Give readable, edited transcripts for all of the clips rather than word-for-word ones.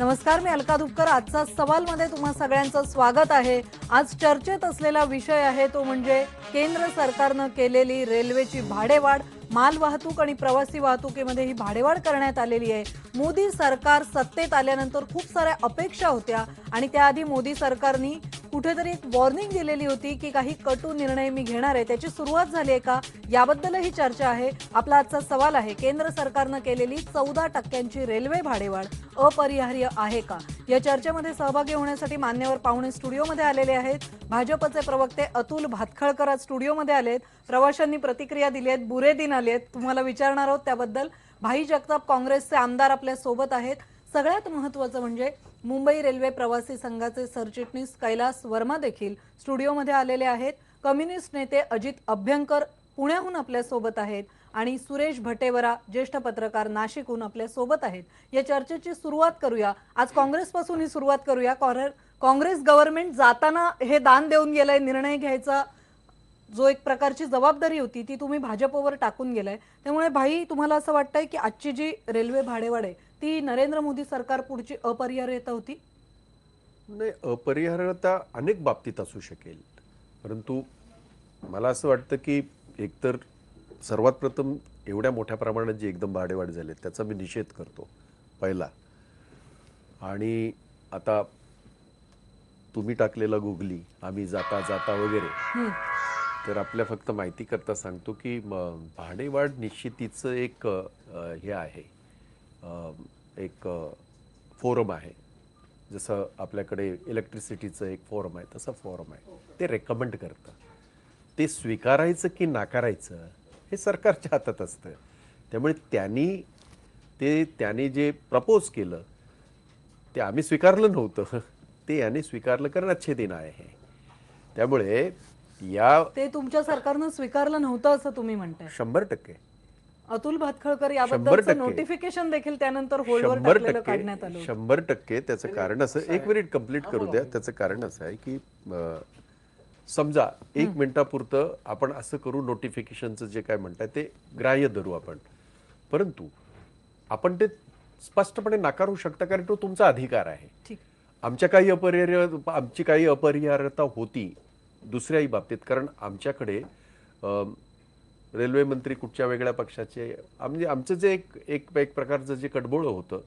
नमस्कार, मी अलका दुपकर. आजचा सवालमध्ये तुम्हा सगळ्यांचं स्वागत आहे. आज चर्चेत असलेला विषय आहे तो म्हणजे केंद्र सरकारनं केलेली रेल्वेची भाडेवाढ. माल वाहतूक आणि प्रवासी वाहतुकीमध्ये ही भाडेवाढ करण्यात आलेली आहे. मोदी सरकार सत्तेत आल्यानंतर खूप साऱ्या अपेक्षा होत्या आणि त्याआधी मोदी सरकारनी कुठेतरी एक वॉर्निंग दिलेली होती की काही कटू निर्णय मी घेणार आहे. त्याची सुरुवात झाली आहे का, याबद्दलही चर्चा आहे. आपला आजचा सवाल आहे, केंद्र सरकारनं केलेली 14% रेल्वे भाडेवाढ अपरिहार्य आहे का? या चर्चेमध्ये सहभागी होण्यासाठी मान्यवर पाहुणे स्टुडिओमध्ये आलेले आहेत. भाजपचे प्रवक्ते अतुल भातखळकर आज स्टुडिओमध्ये आलेत. प्रवाशांनी प्रतिक्रिया दिली आहेत, बुरे दिन आले आहेत, तुम्हाला विचारणार आहोत त्याबद्दल. भाई जगताप काँग्रेसचे आमदार आपल्या सोबत आहेत. सगळ्यात महत्त्वाचं म्हणजे मुंबई रेल्वे प्रवासी संघाचे सरचिटणीस कैलास वर्मा देखील स्टुडिओमध्ये आलेले आहेत. कम्युनिस्ट नेते अजित अभ्यंकर पुण्याहून आपल्या सोबत आहेत आणि सुरेश भटेवरा ज्येष्ठ पत्रकार नाशिकहून आपल्या सोबत आहेत. या चर्चेची सुरुवात करूया. आज काँग्रेसपासून ही सुरुवात करूया. काँग्रेस गव्हर्नमेंट जाताना हे दान देऊन गेलंय, निर्णय घ्यायचा जो एक प्रकारची जबाबदारी होती ती तुम्ही भाजपवर टाकून गेलाय. त्यामुळे भाई, तुम्हाला असं वाटतंय की आजची जी रेल्वे भाडेवाढ आहे ती नरेंद्र मोदी सरकार पुढची अपरिहार्यता होती? नाही, अपरिहार्यता अनेक बाबतीत असू शकेल, परंतु मला असं वाटतं की एकतर सर्वात प्रथम एवढ्या मोठ्या प्रमाणात जी एकदम भाडेवाढ झाली त्याचा मी निषेध करतो पहिला. आणि आता तुम्ही टाकलेला गुगली आम्ही जाता जाता वगैरे, तर आपल्या फक्त माहिती करता सांगतो की भाडेवाढ निश्चितीचं एक हे आहे, एक फोरम आहे. जसं आपल्याकडे इलेक्ट्रिसिटीचं एक फोरम आहे तसं फोरम आहे. ते रेकमेंड करतं. ते स्वीकारायचं की नाकारायचं हे सरकारच्या हातात असतं. त्यामुळे त्यांनी जे प्रपोज केलं ते आम्ही स्वीकारलं नव्हतं, ते यांनी स्वीकारलं कारण अच्छे दिन आहे. त्यामुळे ते तुमच्या सरकारनं स्वीकारलं नव्हतं असं तुम्ही म्हणताय? 100%. अतुल भातखळकर, याबद्दलचं नोटिफिकेशन देखील त्यानंतर होल्डवर टाकलेलं काढण्यात आलं. 100%. त्याचं कारण असं, एक मिनिट कंप्लीट करू द्या. त्याचं कारण असं आहे की समजा 1 मिनिटापुरतं आपण असं करू, नोटिफिकेशनचं जे काय म्हणताय ते ग्राह्य धरू आपण, परंतु आपण ते स्पष्टपणे नाकारू शकता कारण तो तुमचा अधिकार आहे. आमची काही अपरिहार्यता होती दुसऱ्याही बाबतीत, कारण आमच्याकडे रेल्वे मंत्री कुठच्या वेगळ्या पक्षाचे, म्हणजे आमचं जे एक प्रकारचं जे कडबोळं होतं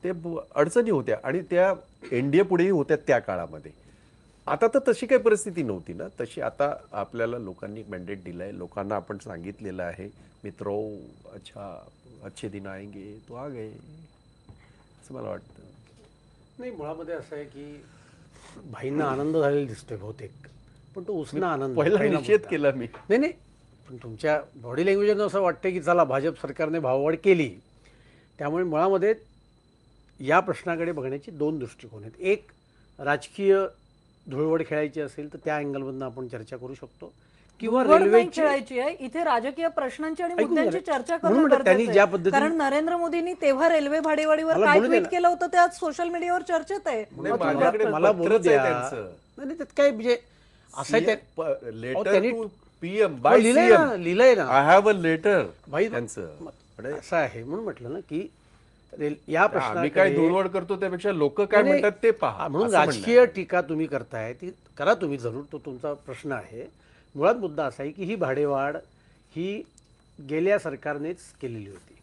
ते अडचणी होत्या आणि त्या एनडीए पुढेही होत्या त्या काळामध्ये. आता तर तशी काही परिस्थिती नव्हती ना. तशी आता आपल्याला लोकांनी मॅन्डेट दिलाय, लोकांना आपण सांगितलेलं आहे, मित्रो अच्छा अच्छे दिन आएंगे तो आ गए, असं मला वाटतं. नाही, मुळामध्ये असं आहे की भाईंना आनंद झालेला दिसतोय बहुतेक, पण तो उसना आनंद पहिला निषेध केला मी. नाही, पण तुमच्या बॉडी लँग्वेजनं असं वाटतं की चला भाजप सरकारने भाववाढ केली. त्यामुळे मुळामध्ये या प्रश्नाकडे बघण्याची 2 दृष्टिकोन आहेत. एक, राजकीय धुळवड खेळायची असेल तर त्या अँगलमधून आपण चर्चा करू शकतो, किंवा रेल्वेची खेळायची आहे. इथे राजकीय प्रश्नांची आणि मुद्द्यांची चर्चा त्यांनी करणं ज्या पद्धतीने, कारण नरेंद्र मोदींनी तेव्हा रेल्वे भाडेवाढीवर काय ट्विट केलं होतं ते आज सोशल मीडियावर चर्चेत आहे. मला बोलू द्या. नाही, त्यात काय म्हणजे असं लेटर टू पीएम बाय लिहिलंय ना, आय हॅव अ लेटर. भाई असं आहे म्हणून म्हटलं ना की या आम्ही काय धुळवड करतो त्यापेक्षा लोक काय म्हणतात ते पहा. म्हणून राजकीय टीका तुम्ही करताय ती करा तुम्ही जरूर, तो तुमचा प्रश्न आहे. मुळात मुद्दा असा आहे की ही भाडेवाढ ही गेल्या सरकारनेच केलेली होती.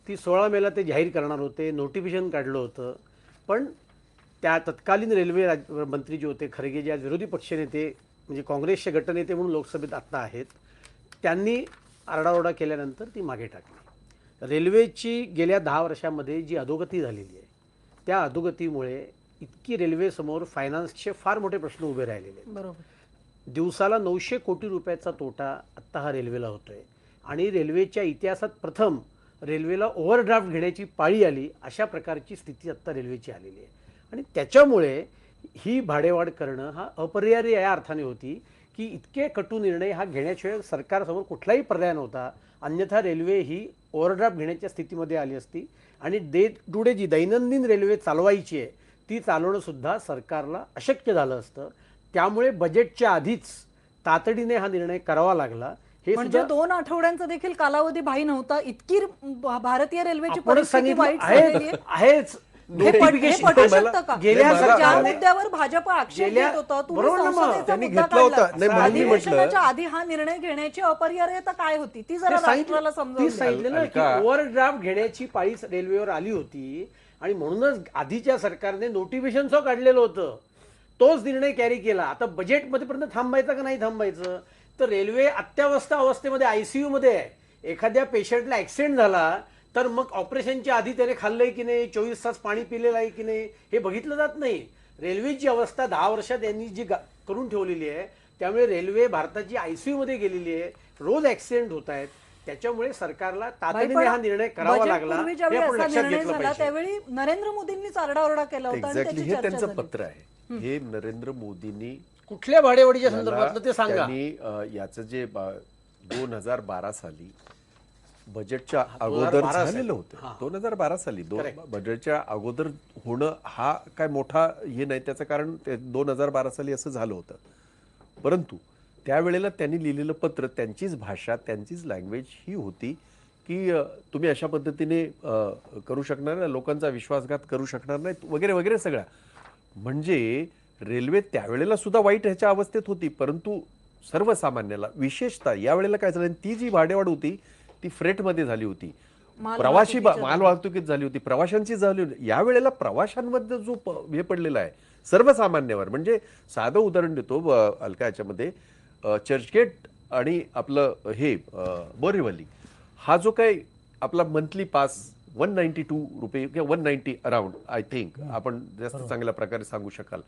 ती 16 मेला ते जाहीर करणार होते, नोटिफिकेशन काढलं होतं, पण त्या तत्कालीन रेल्वे मंत्री जे होते खरगे, जे विरोधी पक्षनेते म्हणजे काँग्रेसचे गटनेते म्हणून लोकसभेत आत्ता आहेत, त्यांनी आरडाओरडा केल्यानंतर ती मागे टाकली. रेल्वेची गेल्या 10 वर्षामध्ये जी अधोगती झालेली आहे त्या अधोगतीमुळे इतकी रेल्वेसमोर फायनान्सचे फार मोठे प्रश्न उभे राहिलेले आहेत. बरोबर. दिवसाला 900 कोटी रुपयाचा तोटा आत्ता हा रेल्वेला होतोय आणि रेल्वेच्या इतिहासात प्रथम रेल्वेला ओव्हरड्राफ्ट घेण्याची पाळी आली, अशा प्रकारची स्थिती आत्ता रेल्वेची आलेली आहे. आणि त्याच्यामुळे ही भाडेवाढ करणं हा अपरिहार्य या अर्थाने होती की इतके कटू निर्णय हा घेण्याशिवाय सरकारसमोर कुठलाही पर्याय नव्हता. अन्यथा रेल्वे ही ओव्हरड्राफ्ट घेण्याच्या स्थितीमध्ये आली असती आणि डे टू डे जी दैनंदिन रेल्वे चालवायची आहे ती चालवणं सुद्धा सरकारला अशक्य झालं असतं. त्यामुळे बजेटच्या आधीच तातडीने हा निर्णय करावा लागला. म्हणजे 2 आठवड्यांचा देखील कालावधी भाई नव्हता. इतकी भारतीय रेल्वेची परिस्थिती वाईट झालेली आहे. आहेच. notification- पटू मला- शकतं का? गेल्या नाही, ज्या मला- मुद्द्यावर भाजप आक्षेप गेल्या- घेत होतं, तुम्ही बरोबर ना मग. संसदेचा त्यांनी मुद्दा घेतला होता. काढला. नाही, म्हणून मी म्हटलं- अधिवेशनाच्या आधी हा निर्णय घेण्याची अपरिहार्यता काय होती ती जरा राष्ट्राला समजावून तीच सांगितलं ना की अलका- ओव्हरड्राफ्ट घेण्याची पाळी रेल्वेवर आली होती आणि म्हणूनच आधीच्या सरकारने नोटिफिकेशन काढलेलं होतं. तोच निर्णय कॅरी केला. आता बजेटमध्ये पर्यंत थांबायचं का नाही थांबायचं, तर रेल्वे अत्यावस्था अवस्थेमध्ये आयसीयू मध्ये आहे. एखाद्या पेशंटला ऍक्सिडेंट झाला तर मग ऑपरेशनच्या आधी त्याने खाल्लंय की नाही, 24 तास पाणी पिलेलं आहे की नाही, हे बघितलं जात नाही. रेल्वेची अवस्था 10 वर्षात यांनी जी करून ठेवलेली आहे, त्यामुळे रेल्वे भारताची आयसीयू मध्ये गेलेली आहे. रोज ऍक्सिडेंट होत आहेत. त्याच्यामुळे सरकारला तातडीने हा निर्णय करावा लागला. पूर्वी हे ज्यावेळी आपण असा लक्षात निर्णय घेतलं झाला पाहिजे. त्यावेळी नरेंद्र मोदींनीच आरडाओरडा केला होता आणि एक्झॅक्टली त्याची हे चर्चा त्यांचं झाली. पत्र आहे. हे नरेंद्र मोदींनी कुठल्या भाडेवाढीच्या मला संदर्भात ते सांगा. त्यांनी याचं जे 2012 साली बजेटच्या 2012 अगोदर साली. झालेलं होतं. हां. 2012 साली Correct. बजेटच्या अगोदर होणं हा काय मोठा हे नाही. त्याचं कारण 2012 साली असं झालं होतं. परंतु त्यावेळेला त्यांनी लिहिलेलं पत्र, त्यांचीच भाषा, त्यांचीच लँग्वेज ही होती की तुम्ही अशा पद्धतीने करू शकणार नाही, लोकांचा विश्वासघात करू शकणार नाहीत वगैरे वगैरे सगळ्या. म्हणजे रेल्वे त्यावेळेला सुद्धा वाईट ह्याच्या अवस्थेत होती, परंतु सर्वसामान्याला विशेषतः यावेळेला काय झालं, ती जी भाडेवाढ होती ती फ्रेटमध्ये झाली होती, प्रवासी मालवाहतुकीत झाली होती, प्रवाशांची झाली होती. यावेळेला प्रवाशांमध्ये जो हे पडलेला आहे सर्वसामान्यावर, म्हणजे साधं उदाहरण देतो अलका, याच्यामध्ये चर्चगेट आणि आपलं हे बोरिवली हा जो काही आपला मंथली पास 192 रुपये किंवा 190 अराउंड, आय थिंक आपण जास्त चांगल्या प्रकारे सांगू शकाल,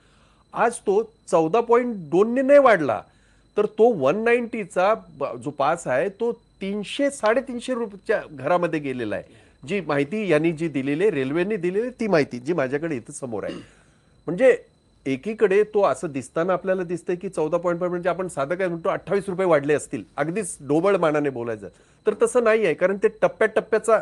आज तो 14.2 ने नाही वाढला, तर तो 190चा जो पास आहे तो 300-350 रुपयाच्या घरामध्ये गेलेला आहे. जी माहिती यांनी जी दिलेली आहे, रेल्वेने दिलेली ती माहिती जी माझ्याकडे इथं समोर आहे. म्हणजे एकीकडे तो असं दिसताना आपल्याला दिसतंय की 14.5 म्हणजे आपण साधं काय म्हणतो 28 रुपये वाढले असतील, अगदीच ढोबळ मानाने बोलायचं तर तसं नाही आहे. कारण ते टप्प्याटप्प्याचा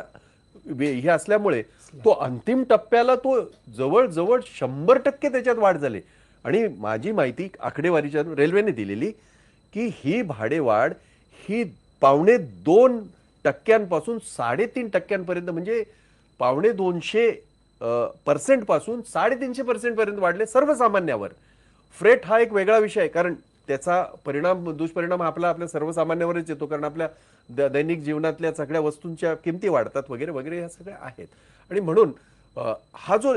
हे असल्यामुळे तो अंतिम टप्प्याला तो जवळजवळ 100% त्याच्यात वाढ झाली. आणि माझी माहिती आकडेवारीच्या रेल्वेने दिलेली की ही भाडेवाढ ही 2.25% 3.5% म्हणजे 250% पासून 350% पर्यंत वाढले सर्वसामान्यावर. फ्रेट हा एक वेगळा विषय आहे, कारण त्याचा दुष्परिणाम आपल्या सर्वसामान्यावरच येतो, कारण आपल्या दैनिक जीवनातल्या सगळ्या वस्तूंच्या किमती वाढतात वगैरे वगैरे ह्या सगळ्या आहेत. आणि म्हणून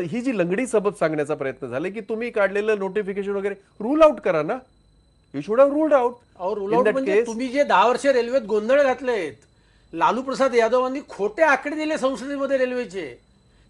ही जी लंगडी सबब सांगण्याचा प्रयत्न झाला की तुम्ही काढलेलं नोटिफिकेशन वगैरे रूल आउट करा ना. You should have ruled out. Rule out म्हणजे तुम्ही जे 10 वर्ष रेल्वेत गोंधळ घातलेत, लालू प्रसाद यादवांनी खोटे आकडे दिले संसदेमध्ये रेल्वेचे.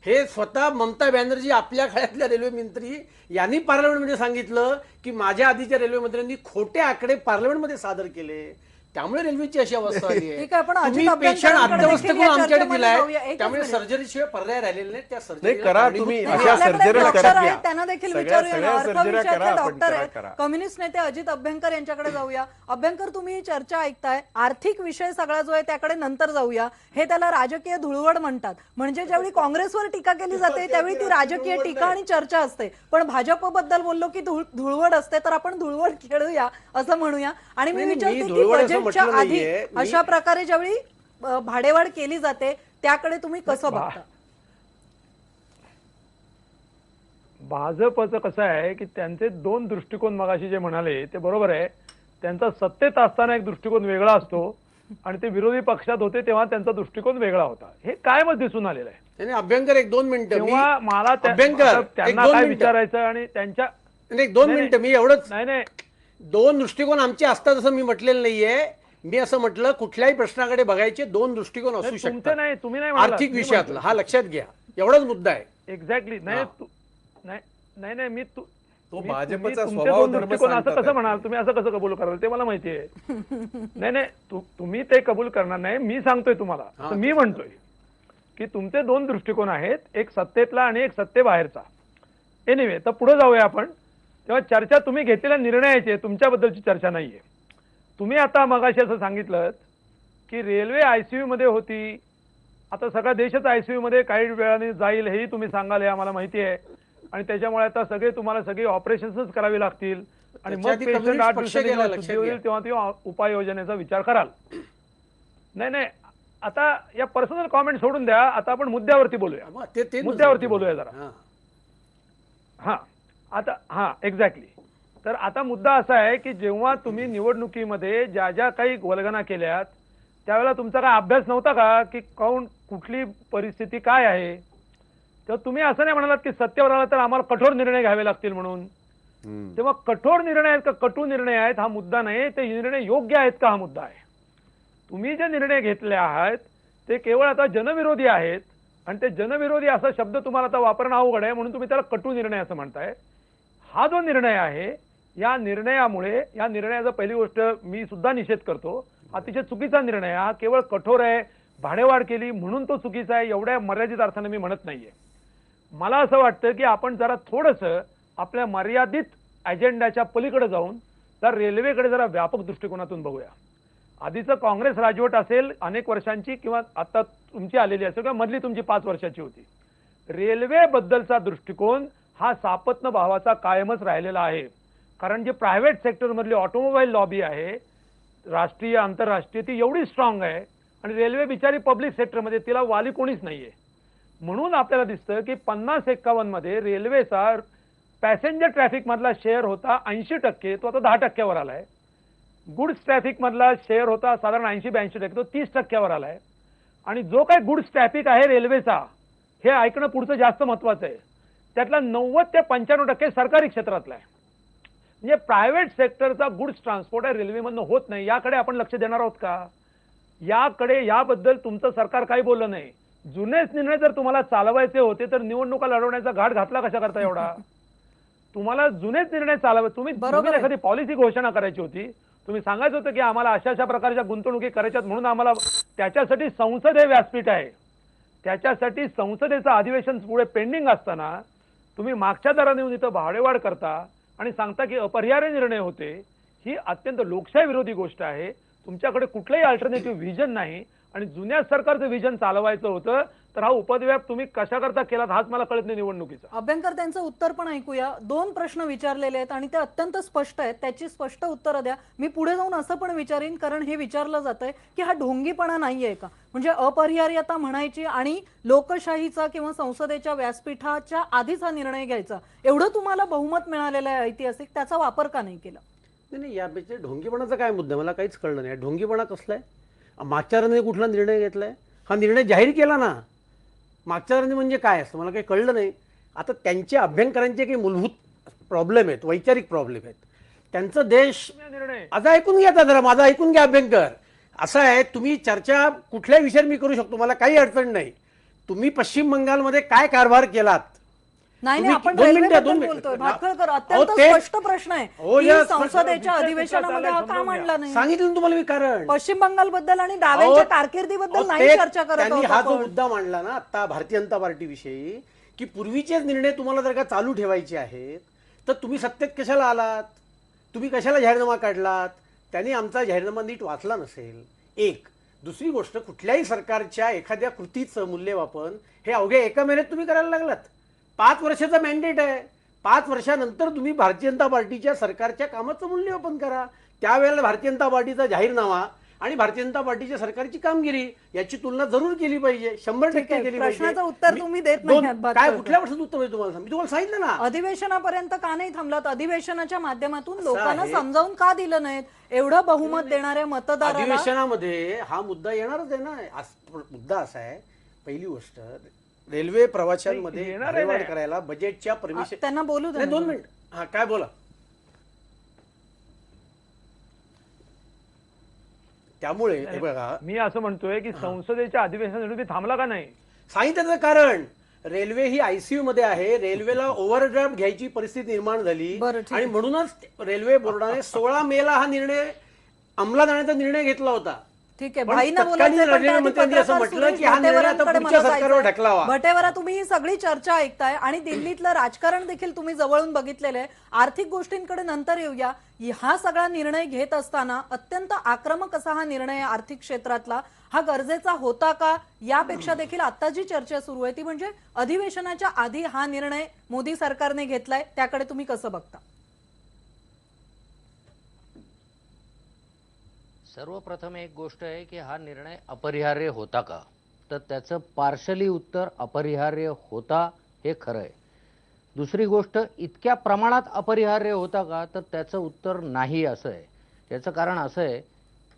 हे स्वतः ममता बॅनर्जी आपल्या काळातल्या रेल्वे मंत्री यांनी पार्लमेंटमध्ये सांगितलं की माझ्या आधीच्या रेल्वे मंत्र्यांनी खोटे आकडे पार्लमेंटमध्ये सादर केले, त्यामुळे रेल्वेची अशी अवस्था आली आहे. ठीक आहे, पण अजित तुम्ही पेशंट अभ्यंकरांकडे अत्यवस्थ देखील करून या आमच्याकडे चर्चेमध्ये दिलाय, जाऊया. एकच त्यामुळे मिनिट. सर्जरीशिवाय पर्याय राहिलेले नाही. त्या नाही सर्जरीला करा कारणीभूत तुम्ही नाही. अशा आपल्याकडे सर्जऱ्या डॉक्टर करा. आहेत, त्यांना देखील सगळ्या विचारूया. अर्थ सर्जऱ्या विषयातले करा, आपण डॉक्टर करा, आहेत, करा. कम्युनिस्ट नेते अजित अभ्यंकर यांच्याकडे जाऊया. अभ्यंकर, तुम्ही ही चर्चा ऐकताय, आर्थिक विषय सगळा जो आहे त्याकडे नंतर जाऊया. हे त्याला राजकीय धुळवड म्हणतात. म्हणजे ज्यावेळी काँग्रेसवर टीका केली जाते त्यावेळी ती राजकीय टीका आणि चर्चा असते, पण भाजपबद्दल बोललो की धुळवड असते, तर आपण धुळवड खेळूया असं म्हणूया. आणि मी नाही, विचारते की धुळवड असं बजेटच्या म्हटलं आधी नाहीये. अशा प्रकारे ज्यावेळी भाडेवाढ केली जाते त्याकडे तुम्ही कसं बघता? भाजपचं कसं आहे की त्यांचे दोन दृष्टिकोन मगाशी जे म्हणाले ते बरोबर आहे. त्यांचा सत्तेत असताना एक दृष्टिकोन वेगळा असतो आणि ते विरोधी पक्षात होते तेव्हा त्यांचा दृष्टिकोन वेगळा होता. हे कायमच दिसून आलेलं आहे. नाही, अभ्यंकर एक 2 मिनिटं तेव्हा मला अभ्यंकर, त्यांना एक 2 काय मिनिटं. विचारायचं आणि त्यांच्या एक 2 नाही, मिनिटं मी एवढंच नाही नाही 2 दृष्टिकोन आमचे असतात असं मी म्हटलेलं नाहीये. मी असं म्हटलं कुठल्याही प्रश्नाकडे बघायचे 2 दृष्टिकोन असू तुमचे शकतात. नाही, तुम्ही नाही म्हणालात, आर्थिक मी विषयातला म्हणतो. हा लक्षात घ्या, एवढाच मुद्दा आहे. एक्झॅक्टली नाही हा. नाही नाही नाही मी तो मी- भाजपचा तुम्ही तुमचे स्वभाव दोन धर्म दृष्टिकोन असं सांगतात कसं म्हणाल, तुम्ही असं कसं कबूल कराल ते मला माहिती आहे. नाही नाही तुम्ही ते कबूल करणार नाही. मी सांगतोय तुम्हाला, हा. तर मी म्हणतोय की तुमचे 2 दृष्टिकोन आहेत, एक सत्तेतला आणि एक सत्तेबाहेरचा. एनिवे, तर पुढे जाऊया आपण. तेव्हा चर्चा तुम्ही घेतलेल्या निर्णयाची आहे, तुमच्याबद्दलची चर्चा नाहीये. तुम्ही आता मगाशी असं सांगितलं की रेल्वे आयसीयू मध्ये होती, आता सगळा देशच आयसीयू मध्ये काही वेळाने जाईल हेही तुम्ही सांगाल, हे आम्हाला माहिती आहे. आणि त्याच्यामुळे आता तुम्हाला सगळी ऑपरेशन्सच करावी लागतील आणि त्याच्या मग आधी पेशंट कम्युनिस्ट 8 पक्ष दिवसांनी गेला, जेव्हा लक्षात शुद्धी होईल घ्या. तेव्हा उपाययोजनेचा विचार कराल. नाही नाही आता या पर्सनल कॉमेंट सोडून द्या, आता आपण मुद्द्यावरती बोलूया. मग ते मुद्द्यावरती बोलूया जरा. हां. हा आता एक्झॅक्टली. तर आता मुद्दा असा आहे की जेव्हा तुम्ही निवडणुकीमध्ये ज्या ज्या काही वल्गना केल्यात त्यावेळेला तुमचा काय अभ्यास नव्हता का की कुठली परिस्थिती काय आहे? तेव्हा तुम्ही असं नाही म्हणालात की सत्तेवर आला तर आम्हाला कठोर निर्णय घ्यावे लागतील म्हणून. तेव्हा कठोर निर्णय आहेत का कटू निर्णय आहेत हा मुद्दा नाही, ते निर्णय योग्य आहेत का हा मुद्दा आहे. तुम्ही जे निर्णय घेतले आहेत ते केवळ आता जनविरोधी आहेत आणि ते जनविरोधी असा शब्द तुम्हाला आता वापरणं अवघड आहे म्हणून तुम्ही त्याला कटू निर्णय असं म्हणताय. हा जो निर्णय आहे या निर्णयामुळे, या निर्णयाचा पहिली गोष्ट मी सुद्धा निषेध करतो, अतिशय चुकीचा निर्णय. हा केवळ कठोर आहे, भाडेवाढ केली म्हणून तो चुकीचा आहे एवढ्या मर्यादित अर्थाने मी म्हणत नाहीये. मला असं वाटतं की आपण जरा थोडंसं आपल्या मर्यादित अजेंड्याच्या पलीकडे जाऊन तर रेल्वेकडे जरा व्यापक दृष्टिकोनातून बघूया. आधीचं काँग्रेस राजवट असेल अनेक वर्षांची किंवा आता तुमची आलेली असेल किंवा मधली तुमची 5 वर्षाची होती, रेल्वे बद्दलचा दृष्टिकोन हा सापत्न भावाचा कायमच राहिलेला आहे. कारण जे प्रायव्हेट सेक्टर मधली ऑटोमोबाईल लॉबी आहे राष्ट्रीय आंतरराष्ट्रीय ती एवढी स्ट्रॉंग आहे आणि रेल्वे बिचारी पब्लिक सेक्टरमध्ये तिला वाली कोणीच नाहीये. म्हणून आपल्याला दिसतं की 50-51 मध्ये रेल्वेचा पॅसेंजर ट्रॅफिक मधला शेअर होता 80%, तो आता 10% आलाय. गुड्स ट्रॅफिक मधला शेअर होता साधारण 80-82%, तो 30% आलाय. आणि जो काही गुड्स ट्रॅफिक आहे रेल्वेचा, हे ऐकणं पुढचं जास्त महत्वाचं आहे, त्यातला 90 ते 95% सरकारी क्षेत्रातला आहे. म्हणजे प्रायव्हेट सेक्टरचा गुड्स ट्रान्सपोर्ट आहे रेल्वेमधनं होत नाही. याकडे आपण लक्ष देणार आहोत का? याबद्दल तुमचं सरकार काही बोललं नाही. जुनेच निर्णय जर तुम्हाला चालवायचे होते तर निवडणुका लढवण्याचा घाट घातला कशा करता एवढा? तुम्हाला जुनेच निर्णय चालवायचे, तुम्ही एखादी पॉलिसी घोषणा करायची होती, तुम्ही सांगायचं होतं की आम्हाला अशा अशा प्रकारच्या गुंतवणुकी करायच्यात म्हणून आम्हाला त्याच्यासाठी संसद हे व्यासपीठ आहे, त्याच्यासाठी संसदेचं अधिवेशन पुढे पेंडिंग असताना तुम्ही मागच्या दराने येऊन इथं भाडेवाढ करता आणि सांगता की अपरिहार्य निर्णय होते. ही अत्यंत लोकशाही विरोधी गोष्ट आहे. तुमच्याकडे कुठलंही अल्टरनेटिव्ह व्हिजन नाही आणि जुन्या सरकारचं व्हिजन चालवायचं होतं तर हा उपद्व्याप तुम्ही कशा करता केलात हाच मला कळत नाही निवडणुकीचा. अभ्यंकर त्यांचं उत्तर पण ऐकूया. 2 प्रश्न विचारलेले आहेत आणि ते अत्यंत स्पष्ट आहेत, त्याची स्पष्ट उत्तरं द्या. मी पुढे जाऊन असं पण विचारीन, कारण हे विचारलं जातंय की हा ढोंगीपणा नाहीये का, म्हणजे अपरिहार्यता म्हणायची आणि लोकशाहीचा किंवा संसदेच्या व्यासपीठाच्या आधीच हा निर्णय घ्यायचा, एवढं तुम्हाला बहुमत मिळालेलं आहे ऐतिहासिक, त्याचा वापर का नाही केला? नाही, या ढोंगीपणाचा काय मुद्दा मला काहीच कळलं नाही. ढोंगीपणा कसला आहे? मागच्या रने कुठला निर्णय घेतलाय? हा निर्णय जाहीर केला ना. मागच्या रने म्हणजे काय असतं मला काही कळलं नाही. आता त्यांच्या अभ्यंकरांचे काही मूलभूत प्रॉब्लेम आहेत, वैचारिक प्रॉब्लेम आहेत. त्यांचं देश आता ऐकून घ्या, आता जरा माझा ऐकून घ्या अभ्यंकर. असं आहे, तुम्ही चर्चा कुठल्या विषयावर मी करू शकतो, मला काही अडचण नाही. तुम्ही पश्चिम बंगालमध्ये काय कारभार केलात? नाही नाही, आपण 2 मिनिटं रेल्वेबद्दल बोलतोय. भाटखळकर, अत्यंत स्पष्ट प्रश्न आहे की संसदेच्या अधिवेशनामध्ये हा का मांडला नाही? सांगितलं तुम्हाला मी कारण. पश्चिम बंगाल बद्दल आणि डाव्यांच्या कारकिर्दीबद्दल नाही चर्चा करत त्यांनी आहोत हा जो आपण. मुद्दा मांडला ना आता भारतीय जनता पार्टी विषयी, की पूर्वीचेच निर्णय तुम्हाला जर का चालू ठेवायचे आहेत तर तुम्ही सत्तेत कशाला आलात? तुम्ही कशाला जाहीरनामा काढलात? त्यांनी आमचा जाहीरनामा नीट वाचला नसेल. एक. दुसरी गोष्ट, कुठल्याही सरकारच्या एखाद्या कृतीचं मूल्यमापन हे अवघ्या 1 महिन्यात तुम्ही करायला लागलात. 5 वर्षाचा मॅन्डेट आहे. 5 वर्षानंतर तुम्ही भारतीय जनता पार्टीच्या सरकारच्या कामाचं मूल्यमापन करा. त्यावेळेला भारतीय जनता पार्टीचा जाहीरनामा आणि भारतीय जनता पार्टीच्या सरकारची कामगिरी याची तुलना जरूर केली पाहिजे, 100% केली पाहिजे. प्रश्नाचं उत्तर तुम्ही देत नाही आहात, काय भाटखळकर. कुठल्या वर्षाचं उत्तर आहे तुम्हाला? मी तुम्हाला सांगितलं ना. अधिवेशनापर्यंत का नाही थांबलात? अधिवेशनाच्या माध्यमातून लोकांना समजावून का दिलं नाहीत? एवढं बहुमत देणाऱ्या मतदाराला अधिवेशनामध्ये हा मुद्दा येणारच आहे ना. मुद्दा असा आहे, पहिली गोष्ट, रेल्वे प्रवाशांमध्ये भाडेवाढ करायला बजेटच्या परमिशन त्यांना बोलू द्या. 2 मिनिट. हा, काय बोला. त्यामुळे हे बघा, मी असं म्हणतोय की संसदेच्या अधिवेशनासाठी थांबला का नाही? सांगितलं कारण रेल्वे ही आयसीयू मध्ये आहे. रेल्वेला ओव्हरड्राफ्ट घ्यायची परिस्थिती निर्माण झाली बरं, ठीक आणि आहे. म्हणूनच रेल्वे बोर्डाने 16 मेला हा निर्णय अंमलात आणण्याचा निर्णय घेतला होता. ठीक आहे, पण भाईंना तत्कालीन बोलायचं, पण रेल्वे मंत्र्यांनी असं पत्रकार म्हटलं सुरेश की हा निर्णय आता भटेवरांकडे पुढच्या मला सरकारवर जायचंय. ढकलावा. भटेवरा, तुम्ही ही सगळी चर्चा ऐकताय आणि दिल्लीतलं राजकारण देखील तुम्ही जवळून बघितलेलं आहे. आर्थिक गोष्टींकडे नंतर येऊया. हा सगळा निर्णय घेत असताना अत्यंत आक्रमक असा हा निर्णय आर्थिक क्षेत्रातला, हा गरजेचा होता का? यापेक्षा देखील आता जी चर्चा सुरू आहे ती म्हणजे अधिवेशनाच्या आधी हा निर्णय मोदी सरकारने घेतलाय, त्याकडे तुम्ही कसं बघता? सर्वप्रथम एक गोष्ट आहे की हा निर्णय अपरिहार्य होता का, तर त्याचं पार्शली उत्तर अपरिहार्य होता हे खरं आहे. दुसरी गोष्ट, इतक्या प्रमाणात अपरिहार्य होता का, तर त्याचं उत्तर नाही असं आहे. याचं कारण असं आहे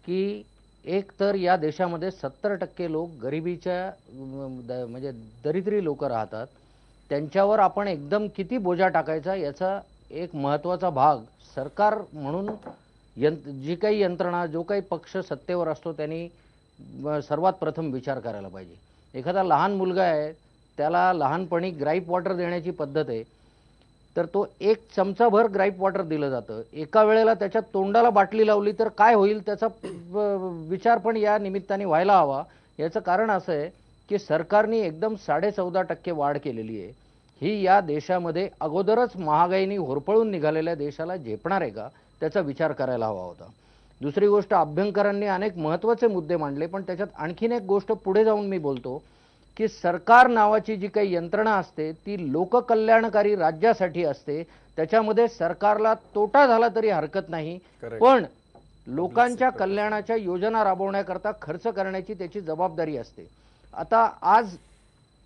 की एक तर या देशामध्ये 70% लोक गरिबीच्या म्हणजे दरिद्री लोक राहतात. त्यांच्यावर आपण एकदम किती बोजा टाकायचा याचा एक महत्त्वाचा भाग सरकार म्हणून जी काही यंत्रणा, जो काही पक्ष सत्तेवर असतो त्यांनी सर्वात प्रथम विचार करायला पाहिजे. एखादा लहान मुलगा आहे, त्याला लहानपणी ग्राईप वॉटर देण्याची पद्धत आहे, तर तो एक चमचाभर ग्राईप वॉटर दिलं जातं. एका वेळेला त्याच्या तोंडाला बाटली लावली तर काय होईल त्याचा विचार पण या निमित्ताने व्हायला हवा. याचं कारण असं आहे की सरकारने एकदम 14.5% वाढ केलेली आहे. ही या देशामध्ये अगोदरच महागाईने होरपळून निघालेल्या देशाला झेपणार आहे का, त्याचा विचार करायला हवा होता. दुसरी गोष्ट, अभ्यंकरांनी अनेक महत्त्वाचे मुद्दे मांडले, पण त्याच्यात आणखीन एक गोष्ट पुढे जाऊन मी बोलतो की सरकार नावाची जी काही यंत्रणा असते ती लोककल्याणकारी राज्यासाठी असते. त्याच्यामध्ये सरकारला तोटा झाला तरी हरकत नाही, Correct. पण लोकांच्या कल्याणाच्या योजना राबवण्याकरता खर्च करण्याची त्याची जबाबदारी असते. आता आज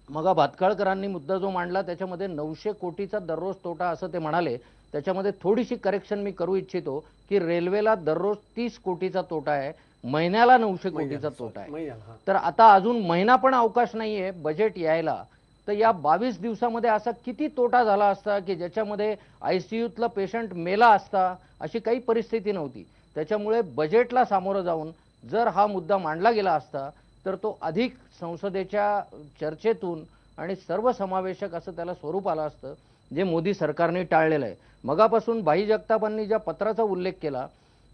मग भातखळकरांनी मुद्दा जो मांडला त्याच्यामध्ये 900 कोटीचा दररोज तोटा असं ते म्हणाले. त्याच्यामध्ये थोडीशी करेक्शन मी करू इच्छितो की रेल्वेला दररोज 30 कोटीचा तोटा आहे, महिन्याला 900 कोटीचा तोटा आहे. महिन्याला, हा. तर आता अजून महिना पण अवकाश नाहीये बजेट यायला. तर या 22 दिवसामध्ये असा किती तोटा झाला असता की ज्याच्यामध्ये ICUतला पेशंट मेला असता, अशी काही परिस्थिती नव्हती. त्याच्यामुळे बजेटला सामोरं जाऊन जर हा मुद्दा मांडला गेला असता तर तो अधिक संसदेच्या चर्चेतून आणि सर्वसमावेशक असं त्याला स्वरूप आलं असतं, जे मोदी सरकारने टाळलेलं आहे. मगापासून भाई जगतापांनी ज्या पत्राचा उल्लेख केला,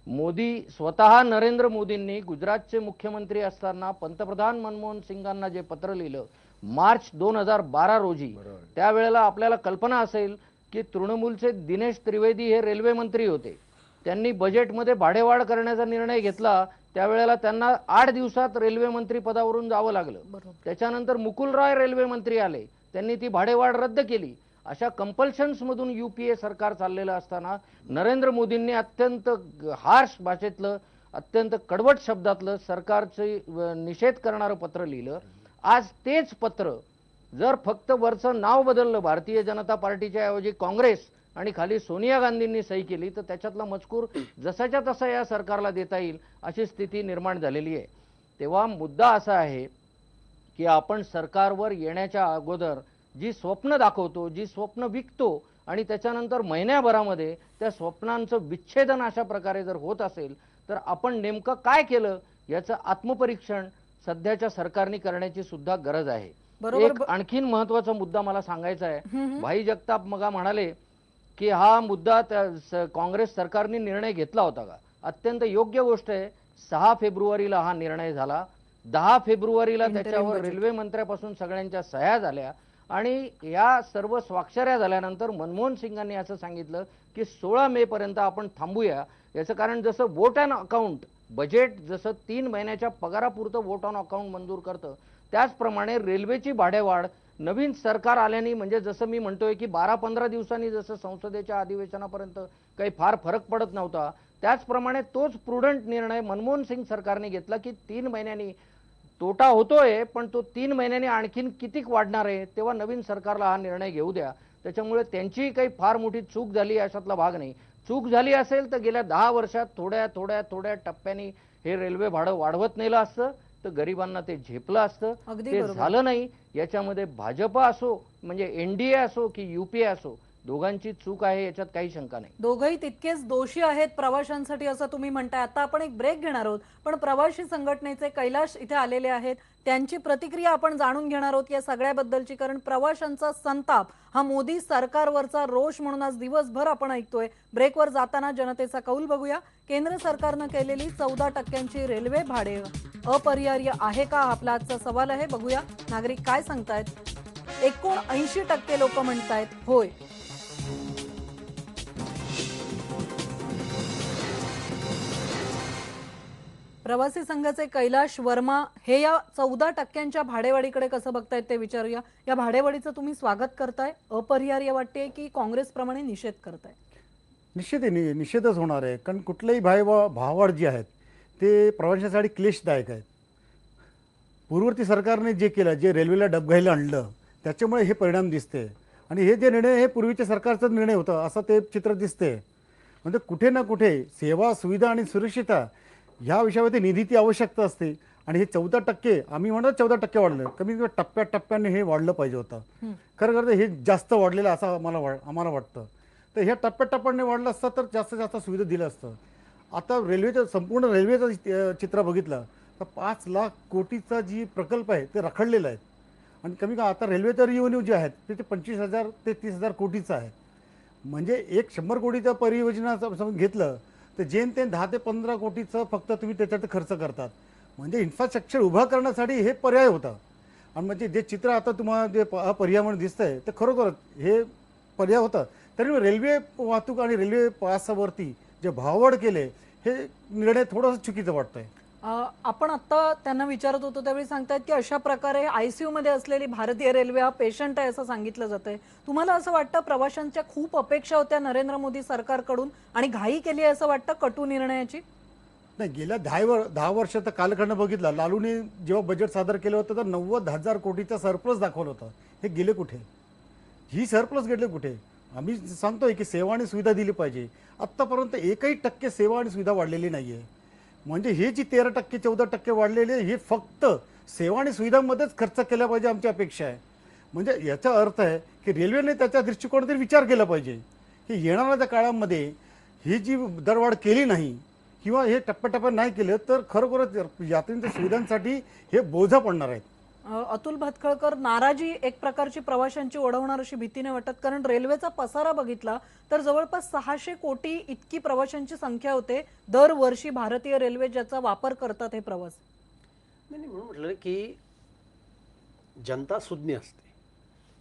मोदी स्वतः नरेंद्र मोदींनी गुजरातचे मुख्यमंत्री असताना पंतप्रधान मनमोहन सिंगांना जे पत्र लिहिलं मार्च 2012 रोजी, त्यावेळेला आपल्याला कल्पना असेल की तृणमूलचे दिनेश त्रिवेदी हे रेल्वे मंत्री होते. त्यांनी बजेटमध्ये भाडेवाढ करण्याचा निर्णय घेतला. त्यावेळेला त्यांना 8 दिवसात रेल्वे मंत्री पदावरून जावं लागलं. त्याच्यानंतर मुकुल रॉय रेल्वे मंत्री आले, त्यांनी ती भाडेवाढ रद्द केली. अशा कंपल्शन्स मधून UPA सरकार चाललेलं असताना नरेंद्र मोदींनी अत्यंत हार्श भाषेतलं, अत्यंत कडवट शब्दातलं सरकारचे निषेध करणारं पत्र लिहिलं. आज तेच पत्र जर फक्त वरचं नाव बदललं, भारतीय जनता पार्टीच्या ऐवजी काँग्रेस, आणि खाली सोनिया गांधींनी सही केली, तर त्याच्यातला मजकूर जसाच्या तसा या सरकारला देता येईल अशी स्थिती निर्माण झालेली आहे. तेव्हा मुद्दा असा आहे की आपण सरकारवर येण्याच्या अगोदर जी स्वप्न दाखवतो, जी स्वप्न विकतो आणि त्याच्यानंतर महिन्याभरामध्ये त्या स्वप्नांचं विच्छेदन अशा प्रकारे जर होत असेल तर आपण नेमकं काय केलं याचं आत्मपरीक्षण सध्याच्या सरकारने करण्याची सुद्धा गरज आहे. एक आणखीन महत्त्वाचा मुद्दा मला सांगायचा आहे. भाई जगताप मगा म्हणाले की हा मुद्दा काँग्रेस सरकारने निर्णय घेतला होता का. अत्यंत योग्य गोष्ट आहे. 6 फेब्रुवारीला हा निर्णय झाला. 10 फेब्रुवारीला त्याच्यावर रेल्वे मंत्र्यापासून सगळ्यांच्या सह्या झाल्या आणि या सर्व स्वाक्षऱ्या झाल्यानंतर मनमोहन सिंगांनी असं सांगितलं की 16 मे पर्यंत आपण थांबूया. याचं कारण जसं वोट ऑन अकाउंट बजेट जसं 3 महिन्याच्या पगारापुरतं वोट ऑन अकाउंट मंजूर करतं, त्याचप्रमाणे रेल्वेची भाडेवाढ नवीन सरकार आल्याने, म्हणजे जसं मी म्हणतोय की 12-15 दिवसांनी जसं संसदेच्या अधिवेशनापर्यंत काही फार फरक पडत नव्हता, त्याचप्रमाणे तोच प्रुडंट निर्णय मनमोहन सिंग सरकारने घेतला की 3 महिन्यांनी तोटा होतोय, पण तो 3 महिन्यांनी आणखीन किती वाढणार आहे, तेव्हा नवीन सरकारला हा निर्णय घेऊ द्या. त्याच्यामुळे त्यांची काही फार मोठी चूक झाली अशातला भाग नाही. चूक झाली असेल तर गेल्या 10 वर्षात थोड्या थोड्या थोड्या टप्प्याने हे रेल्वे भाडं वाढवत नेलं असतं तर गरिबांना ते झेपलं असतं. ते झालं नाही. याच्यामध्ये भाजप असो म्हणजे NDA असो की UPA असो, दोघांची चूक आहे, याच्यात काही शंका नाही. दोघंही तितकेच दोषी आहेत प्रवाशांसाठी असं तुम्ही म्हणताय. आता आपण एक ब्रेक घेणार आहोत, पण प्रवासी संघटनेचे कैलाश इथे आलेले आहेत, त्यांची प्रतिक्रिया आपण जाणून घेणार आहोत या सगळ्याबद्दलची. कारण प्रवाशांचा संताप हा मोदी सरकारवरचा रोष म्हणून आज दिवसभर आपण ऐकतोय. ब्रेकवर जाताना जनतेचा कौल बघूया. केंद्र सरकारनं केलेली 14% रेल्वे भाडे अपरिहार्य आहे का, हा आपला आजचा सवाल आहे. बघूया नागरिक काय सांगतायत. 79% लोक म्हणतायत होय. प्रवासी संघाचे कैलाश वर्मा हे या 14% भाडेवाढीकडे कसं बघतायत ते विचारूया. या भाडेवाढीचं तुम्ही स्वागत करताय, अपरिहार्य वाटते की काँग्रेसप्रमाणे निषेध करताय? निश्चितच होणार आहे. कारण कुठल्याही भाववाढ जी आहेत ते प्रवाशांसाठी क्लेशदायक आहेत. पूर्ववर्ती सरकारने जे केलं, जे रेल्वेला डबघाईला आणलं, त्याच्यामुळे हे परिणाम दिसते. आणि हे जे निर्णय हे पूर्वीच्या सरकारचा निर्णय होता असं ते चित्र दिसते. म्हणजे कुठे ना कुठे सेवा, सुविधा आणि सुरक्षितता ह्या विषयावरती निधीची आवश्यकता असते. आणि हे 14% आम्ही म्हणतो 14% वाढलं, कमी कमी टप्प्याटप्प्याने हे वाढलं पाहिजे होतं. खरं खरं हे जास्त वाढलेलं असं आम्हाला वाटतं. तर ह्या टप्प्याटप्प्याने वाढलं असतं तर जास्त जास्त सुविधा दिलं असतं. आता रेल्वेचं संपूर्ण रेल्वेचं चित्र बघितलं तर 5 लाख कोटीचा जी प्रकल्प आहे ते रखडलेला आहे. आणि कमी का आता रेल्वेचं रिव्हेन्यू जे आहेत ते 25,000 ते 30,000 कोटीचं आहे. म्हणजे एक 100 कोटीच्या परियोजना समजून घेतलं तर जेमतेम 10 ते 15 कोटीचं फक्त तुम्ही त्याच्यात खर्च करतात. म्हणजे इन्फ्रास्ट्रक्चर उभा करण्यासाठी हे पर्याय होता. आणि म्हणजे जे चित्र आता तुम्हाला जे पर्यावरण दिसतंय ते खरोखरच हे पर्याय होतं. तरी रेल्वे वाहतूक आणि रेल्वे प्रवासावरती जे भाववाढ केले हे निर्णय थोडंसं चुकीचं वाटतंय. आपण आता त्यांना विचारत होतो त्यावेळी सांगतायत की अशा प्रकारे आयसीयू मध्ये असलेली भारतीय रेल्वे हा पेशंट आहे असं सांगितलं जातंय. तुम्हाला असं वाटतं प्रवाशांच्या खूप अपेक्षा होत्या नरेंद्र मोदी सरकारकडून आणि घाई केली असं वाटतं कटू निर्णयाची? नाही, गेल्या 10 वर्षाचा कालखंड बघितला. लालूने जेव्हा बजेट सादर केलं होतं तर 90,000 कोटीचा सरप्लस दाखवलं होतं. हे गेले कुठे? ही सरप्लस गेले कुठे? आम्ही सांगतोय की सेवा आणि सुविधा दिली पाहिजे. आत्तापर्यंत 1% सेवा आणि सुविधा वाढलेली नाही आहे. म्हणजे हे जी 13% 14% वाढलेले हे फक्त सेवा आणि सुविधांमध्येच खर्च केला पाहिजे आमची अपेक्षा आहे. म्हणजे याचा अर्थ आहे की रेल्वेने त्याच्या दृष्टिकोनातून विचार केला पाहिजे की येणाऱ्या काळामध्ये ही जी दरवाढ केली नाही किंवा हे टप्प्याटप्प्याने नाही केलं तर खरोखरच यात्रेच्या सुविधांसाठी हे बोजा पडणार आहेत. अतुल भातखळकर, नाराजी एक प्रकारची प्रवाशांची ओढवणार अशी भीती नाही वाटत? कारण रेल्वेचा पसारा बघितला तर जवळपास 600 कोटी इतकी प्रवाशांची संख्या होते दरवर्षी भारतीय रेल्वे ज्याचा वापर करतात हे प्रवास. नाही म्हणून म्हटलं की जनता सुज्ञ असते.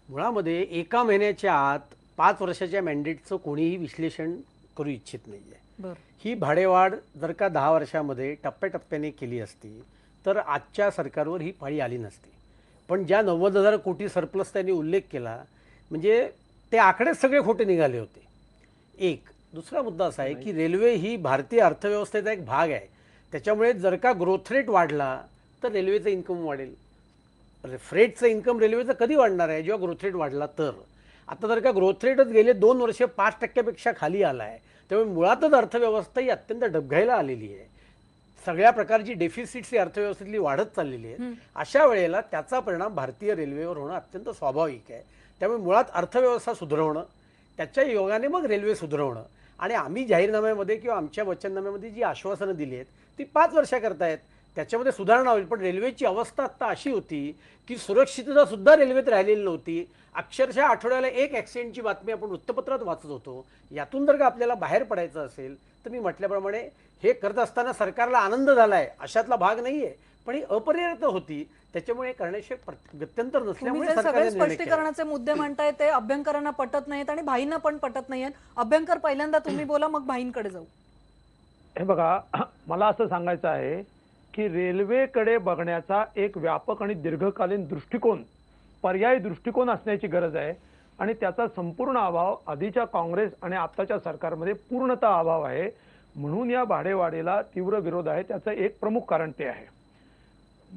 मुळामध्ये एका महिन्याच्या आत 5 वर्षाच्या मॅन्डेटचं कोणीही विश्लेषण करू इच्छित नाही आहे. ही भाडेवाढ जर का 10 वर्षामध्ये टप्प्याटप्प्याने केली असती तर आजच्या सरकारवर ही पाळी आली नसती. पण ज्या 90,000 कोटी सरप्लस त्यांनी उल्लेख केला म्हणजे ते आकडेच सगळे खोटे निघाले होते. एक दुसरा मुद्दा असा आहे की रेल्वे ही भारतीय अर्थव्यवस्थेचा एक भाग आहे. त्याच्यामुळे जर का ग्रोथ रेट वाढला तर रेल्वेचं इन्कम वाढेल. फ्रेटचं इन्कम रेल्वेचं कधी वाढणार आहे? जेव्हा ग्रोथ रेट वाढला तर. आता जर का ग्रोथ रेटच गेले 2 वर्ष 5%पेक्षा खाली आला आहे त्यामुळे मुळातच अर्थव्यवस्था ही अत्यंत डबघाईला आलेली आहे. सगळ्या प्रकारची डेफिसिट्स ही अर्थव्यवस्थेतली वाढत चाललेली आहे. अशा वेळेला त्याचा परिणाम भारतीय रेल्वेवर होणं अत्यंत स्वाभाविक आहे. त्यामुळे मुळात अर्थव्यवस्था सुधारवणं त्याच्या योगाने मग रेल्वे सुधारवणं आणि आम्ही जाहीरनाम्यामध्ये किंवा आमच्या वचननाम्यामध्ये जी आश्वासनं दिली आहेत ती 5 वर्षाकरता आहेत. त्याच्यामध्ये सुधारणा होईल. पण रेल्वेची अवस्था आत्ता अशी होती की सुरक्षितता सुद्धा रेल्वेत राहिलेली नव्हती. अक्षरशः आठवड्याला एक ॲक्सिडेंटची बातमी आपण वृत्तपत्रात वाचत होतो. यातून जर का आपल्याला बाहेर पडायचं असेल तर मी म्हटल्याप्रमाणे हे करत असताना सरकारला आनंद झालाय अशातला भाग नाहीये. पण ही अपरिहार्यता होती. त्याच्यामुळे करण्याशिवाय गत्यंतर नसल्यामुळे सगळे सरकारने निर्णय केला. स्पष्टीकरणाचे मुद्दे म्हणताय ते अभ्यंकरांना पटत नाहीत आणि भाईंना पण पटत नाहीत. अभ्यंकर पहिल्यांदा तुम्ही बोला मग भाईंकडे जाऊ. हे बघा, मला असं सांगायचं आहे की रेल्वेकडे बघण्याचा एक व्यापक आणि दीर्घकालीन दृष्टिकोन, पर्यायी दृष्टिकोन असण्याची गरज आहे. आणि त्याचा संपूर्ण अभाव आधीच्या काँग्रेस आणि आताच्या सरकारमध्ये पूर्णतः अभाव आहे. म्हणून या भाडेवाढीला तीव्र विरोध आहे. त्याचं एक प्रमुख कारण ते आहे.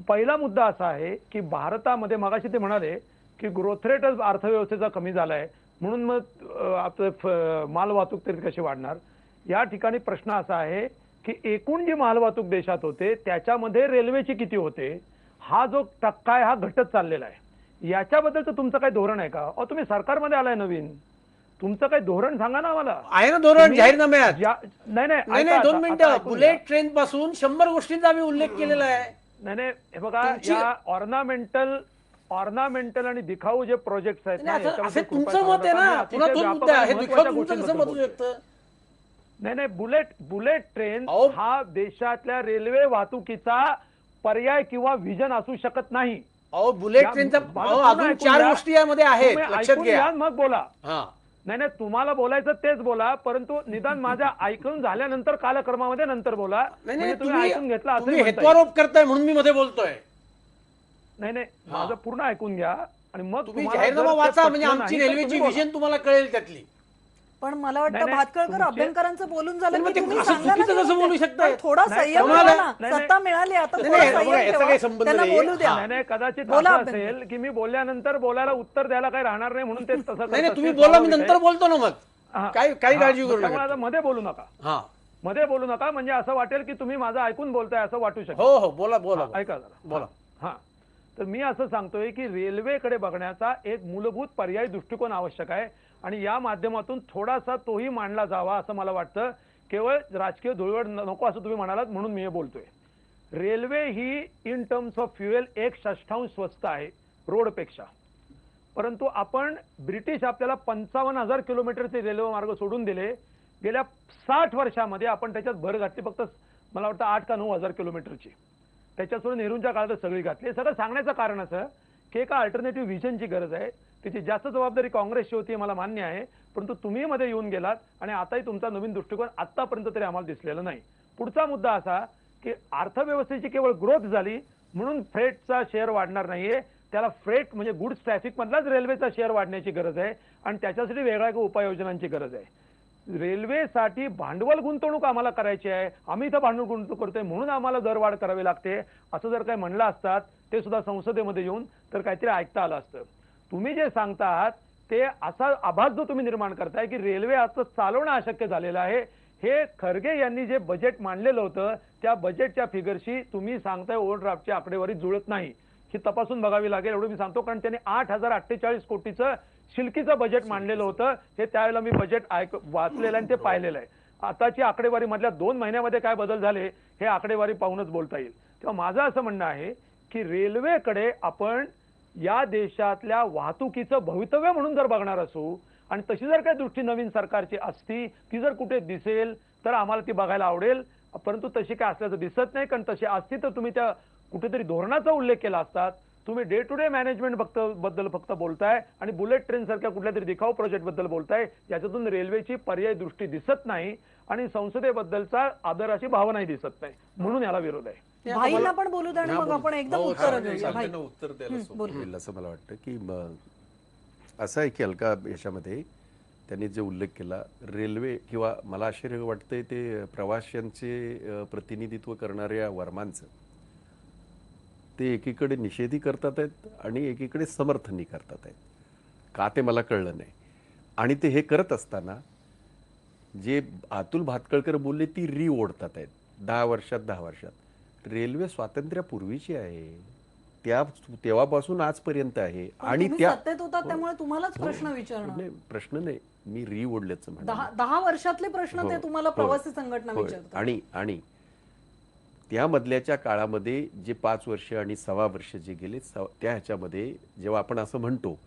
पहिला मुद्दा असा आहे की भारतामध्ये मगाशी ते म्हणाले की ग्रोथ रेटच अर्थव्यवस्थेचा कमी झालाय म्हणून मग आपलं माल वाहतूक तरी कशी वाढणार. या ठिकाणी प्रश्न असा आहे की एकूण जी मालवाहतूक देशात होते त्याच्यामध्ये रेल्वेची किती होते हा जो टक्का आहे हा घटत चाललेला आहे. याच्याबद्दलचं तुमचं काही धोरण आहे का? तुम्ही सरकारमध्ये आलाय नवीन, तुमचं काही धोरण सांगा ना आम्हाला. आहे ना धोरण जाहीरनाम्यात? नाही 2 मिनिटं. बुलेट ट्रेन पासून 100 गोष्टींचा आम्ही उल्लेख केलेला आहे. नाही हे बघा, या ऑर्नामेंटल आणि दिखाऊ जे प्रोजेक्ट आहेत ना, असं तुमचं मत आहे ना. पुन्हा 2 मुद्दे आहेत. तुमचं कसं मत होऊ शकतं? नाही बुलेट ट्रेन हा देशातल्या रेल्वे वाहतुकीचा पर्याय किंवा विजन असू शकत नाही. बुलेट ट्रेनचा अजून 4 गोष्टी यामध्ये आहेत, लक्षात घ्या. मग बोला. नाही तुम्हाला बोलायचं तेच बोला, परंतु निदान माझ्या ऐकून झाल्यानंतर कालक्रमामध्ये नंतर बोला. तुम्ही ऐकून घेतला तुम्ही हेतुआरोप करताय म्हणून मी मध्ये बोलतोय. नाही माझं पूर्ण ऐकून घ्या आणि मग तुम्ही जाहीरनामा वाचा म्हणजे आमची रेल्वेची विजन तुम्हाला कळेल त्यातली. पण मला वाटतं नाही, नाही, भातखळकर तुमचे- अभ्यंकरांचं बोलून झालं नाही, की मग ते तुम्ही असं सांगा ना चुकीचं कसं बोलू व्यवस्थित. शकताय? पण थोडा नाही, संयम तुम्हाला- ठेवा ना. नाही, सत्ता मिळाली आता नाही, थोडा नाही, संयम बघा, याचा ठेवा. काही संबंध त्यांना नाही. बोलू द्या. नाही नाही, कदाचित बोला असं अभ्यंकर. असेल की मी बोलल्यानंतर बोलायला उत्तर द्यायला काही राहणार नाही म्हणून ते तसं करत नाही नाही, तुम्ही असतील, बोला, मी स्वाभाविक नंतर आहे. बोलतो ना मग. हा. काही हा, काळजी करू त्यामुळे नका. आता मध्ये बोलू नका. हा, मध्ये बोलू नका, म्हणजे असं वाटेल की तुम्ही माझं ऐकून बोलताय असं वाटू शकतं. हो हो, बोला बोला हा, ऐका जरा. बोला. हा, तर मी असं सांगतोय की रेल्वेकडे बघण्याचा एक मूलभूत पर्यायी दृष्टिकोन आवश्यक आहे आणि या माध्यमातून थोडासा तोही मांडला जावा असं मला वाटतं. केवळ राजकीय धुळवड नको असं तुम्ही म्हणालात म्हणून मी हे बोलतोय. Railway he in terms of fuel 1/6 स्वस्त आहे रोडपेक्षा. परंतु आपण ब्रिटिश आपल्याला 55,000 किलोमीटरचे रेल्वे मार्ग सोडून दिले. गेल्या 60 वर्षामध्ये आपण त्याच्यात भर घातली फक्त मला वाटतं 8 का 9,000 किलोमीटरची. त्याच्यासोबत नेहरूंच्या काळात सगळी घातली. हे सगळं सांगण्याचं कारण असं की एका अल्टरनेटिव्ह व्हिजनची गरज आहे. त्याची जास्त जबाबदारी काँग्रेसची होती मला मान्य आहे, परंतु तुम्ही मध्ये येऊन गेलात आणि आताही तुमचा नवीन दृष्टिकोन आतापर्यंत तरी आम्हाला दिसलेला नाही. पुढचा मुद्दा असा की अर्थव्यवस्थेची केवळ ग्रोथ झाली म्हणून फ्रेटचा शेअर वाढणार नाहीये. त्याला फ्रेट म्हणजे गुड्स ट्रॅफिक मधलाच रेल्वेचा शेअर वाढण्याची गरज आहे आणि त्याच्यासाठी वेगळ्या उपाययोजनांची गरज आहे. रेल्वेसाठी भांडवल गुंतवणूक आम्हाला करायची आहे, आम्ही इथं भांडवल गुंतवणूक करतोय म्हणून आम्हाला दरवाढ करावी लागते असं जर काही म्हणलं असतात ते सुद्धा संसदेमध्ये येऊन तर काहीतरी ऐकता आलं असतं. तुम्ही जे सांगता आहात ते असा आभास जो तुम्ही निर्माण करताय की रेल्वे आता चालवणं अशक्य झालेलं आहे. हे खरगे यांनी जे बजेट मांडलेलं होतं त्या बजेटच्या फिगरशी तुम्ही सांगताय ओव्हरड्राफ्टची आकडेवारी जुळत नाही. ही तपासून बघावी लागेल एवढं मी सांगतो, कारण त्यांनी 8,048 कोटीचं शिल्कीचं बजेट मांडलेलं होतं. हे त्यावेळेला मी बजेट वाचलेलं आणि ते पाहिलेलं आहे. आताची आकडेवारी मधल्या 2 महिन्यामध्ये काय बदल झाले हे आकडेवारी पाहूनच बोलता येईल. तेव्हा माझं असं म्हणणं आहे की रेल्वेकडे आपण या देशातल्या वाहतुकीचं भवितव्य म्हणून जर बघणार असू आणि तशी जर काही दृष्टी नवीन सरकारची असती ती जर कुठे दिसेल तर आम्हाला ती बघायला आवडेल. परंतु तशी काय असल्याचं दिसत नाही, कारण तशी असती तर तुम्ही त्या कुठेतरी धोरणाचा उल्लेख केला असतात. तुम्ही डे टू डे मॅनेजमेंट बद्दल फक्त बोलताय आणि बुलेट ट्रेन सारख्या कुठल्या तरी दिखाऊ प्रोजेक्ट बद्दल बोलताय, याच्यातून रेल्वेची पर्यायी दृष्टी दिसत नाही आणि संसदेबद्दलचा आदराची भावनाही दिसत नाही, म्हणून याला विरोध आहे. भाईंना पण बोलू द्या आणि मग आपण एकदम उत्तर घेऊया. भाई त्यांना उत्तर द्यायला सोपं होईल असं मला वाटतं की असं आहे की अलका याच्यामध्ये त्यांनी जे उल्लेख केला रेल्वे किंवा मला आश्चर्य वाटतंय ते प्रवाशांचे प्रतिनिधित्व करणाऱ्या वर्मांचं ते एकीकडे निषेधी करतात आहेत आणि एकीकडे समर्थनही करतात आहेत. का ते मला कळलं नाही. आणि ते हे करत असताना जे अतुल भातखळकर बोलले ती ओढतात आहेत 10 वर्षात 10 वर्षात. रेल्वे स्वातंत्र्यापूर्वीची आहे, तेव्हापासून आजपर्यंत आहे आणि तुम्ही त्या सत्तेत होता त्यामुळे तुम्हालाच प्रश्न विचारणं. नाही, प्रश्न नाही, मी ओढल्याचं म्हणतो. 10 वर्षातले प्रश्न ते हो, तुम्हाला हो, प्रवासी संघटना होय. विचारतात. आणि त्या मधल्याच्या काळामध्ये जे 5 वर्ष आणि 6 वर्ष जे गेले त्या ह्याच्यामध्ये जेव्हा आपण असं म्हणतो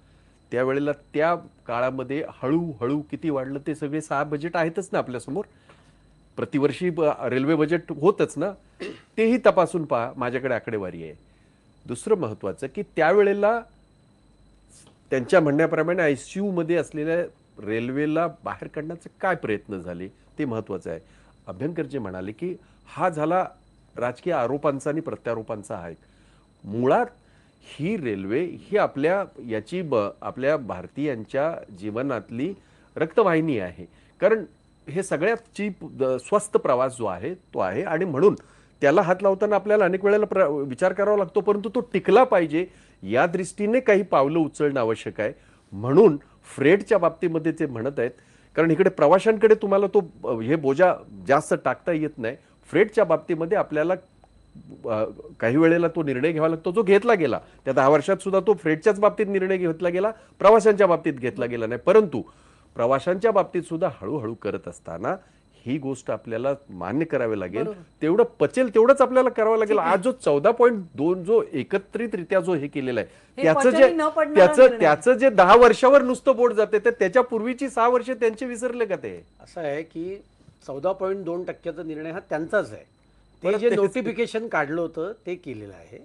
त्यावेळेला त्या काळामध्ये हळूहळू किती वाढलं ते सगळे 6 बजेट आहेतच ना आपल्यासमोर. प्रतिवर्षी रेल्वे बजेट होतच ना, तेही तपासून पहा, माझ्याकडे आकडेवारी आहे. दुसरं महत्वाचं की त्यावेळेला त्यांच्या म्हणण्याप्रमाणे ICU मध्ये असलेल्या रेल्वेला बाहेर काढण्याचे काय प्रयत्न झाले ते महत्वाचं आहे. अभ्यंकर जे म्हणाले की हा झाला राजकीय आरोपांचा आणि प्रत्यारोपांचा हा एक. मुळात ही रेल्वे ही आपल्या भारतीयांच्या जीवनातली रक्तवाहिनी आहे. कारण हे सगळ्यात चीप स्वस्त प्रवास जो आहे तो आहे आणि म्हणून त्याला हात लावताना आपल्याला अनेक वेळेला विचार करावा लागतो, परंतु तो टिकला पाहिजे या दृष्टीने काही पावलं उचलणं आवश्यक आहे. म्हणून फ्रेटच्या बाबतीमध्ये ते म्हणत आहेत, कारण इकडे प्रवाशांकडे तुम्हाला तो हे बोजा जास्त टाकता येत नाही. फ्रेटच्या बाबतीमध्ये आपल्याला काही वेळेला तो निर्णय घ्यावा लागतो जो घेतला गेला. त्या 10 वर्षात सुद्धा तो फ्रेटच्याच बाबतीत निर्णय घेतला गेला, प्रवाशांच्या बाबतीत घेतला गेला नाही. परंतु प्रवाशांच्या बाबतीत सुद्धा हळूहळू करत असताना ही गोष्ट आपल्याला मान्य करावी लागेल. तेवढं पचेल तेवढंच आपल्याला करावं लागेल. आज जो 14.2 जो एकत्रितरित्या जो हे केलेला आहे त्याचं जे 10 वर्षावर नुसतं बोट जाते तर त्याच्या पूर्वीची 6 वर्ष त्यांचे विसरले का ते? असं आहे की 14.2% निर्णय हा त्यांचाच आहे. ते जे नोटिफिकेशन काढलं होतं ते केलेलं आहे.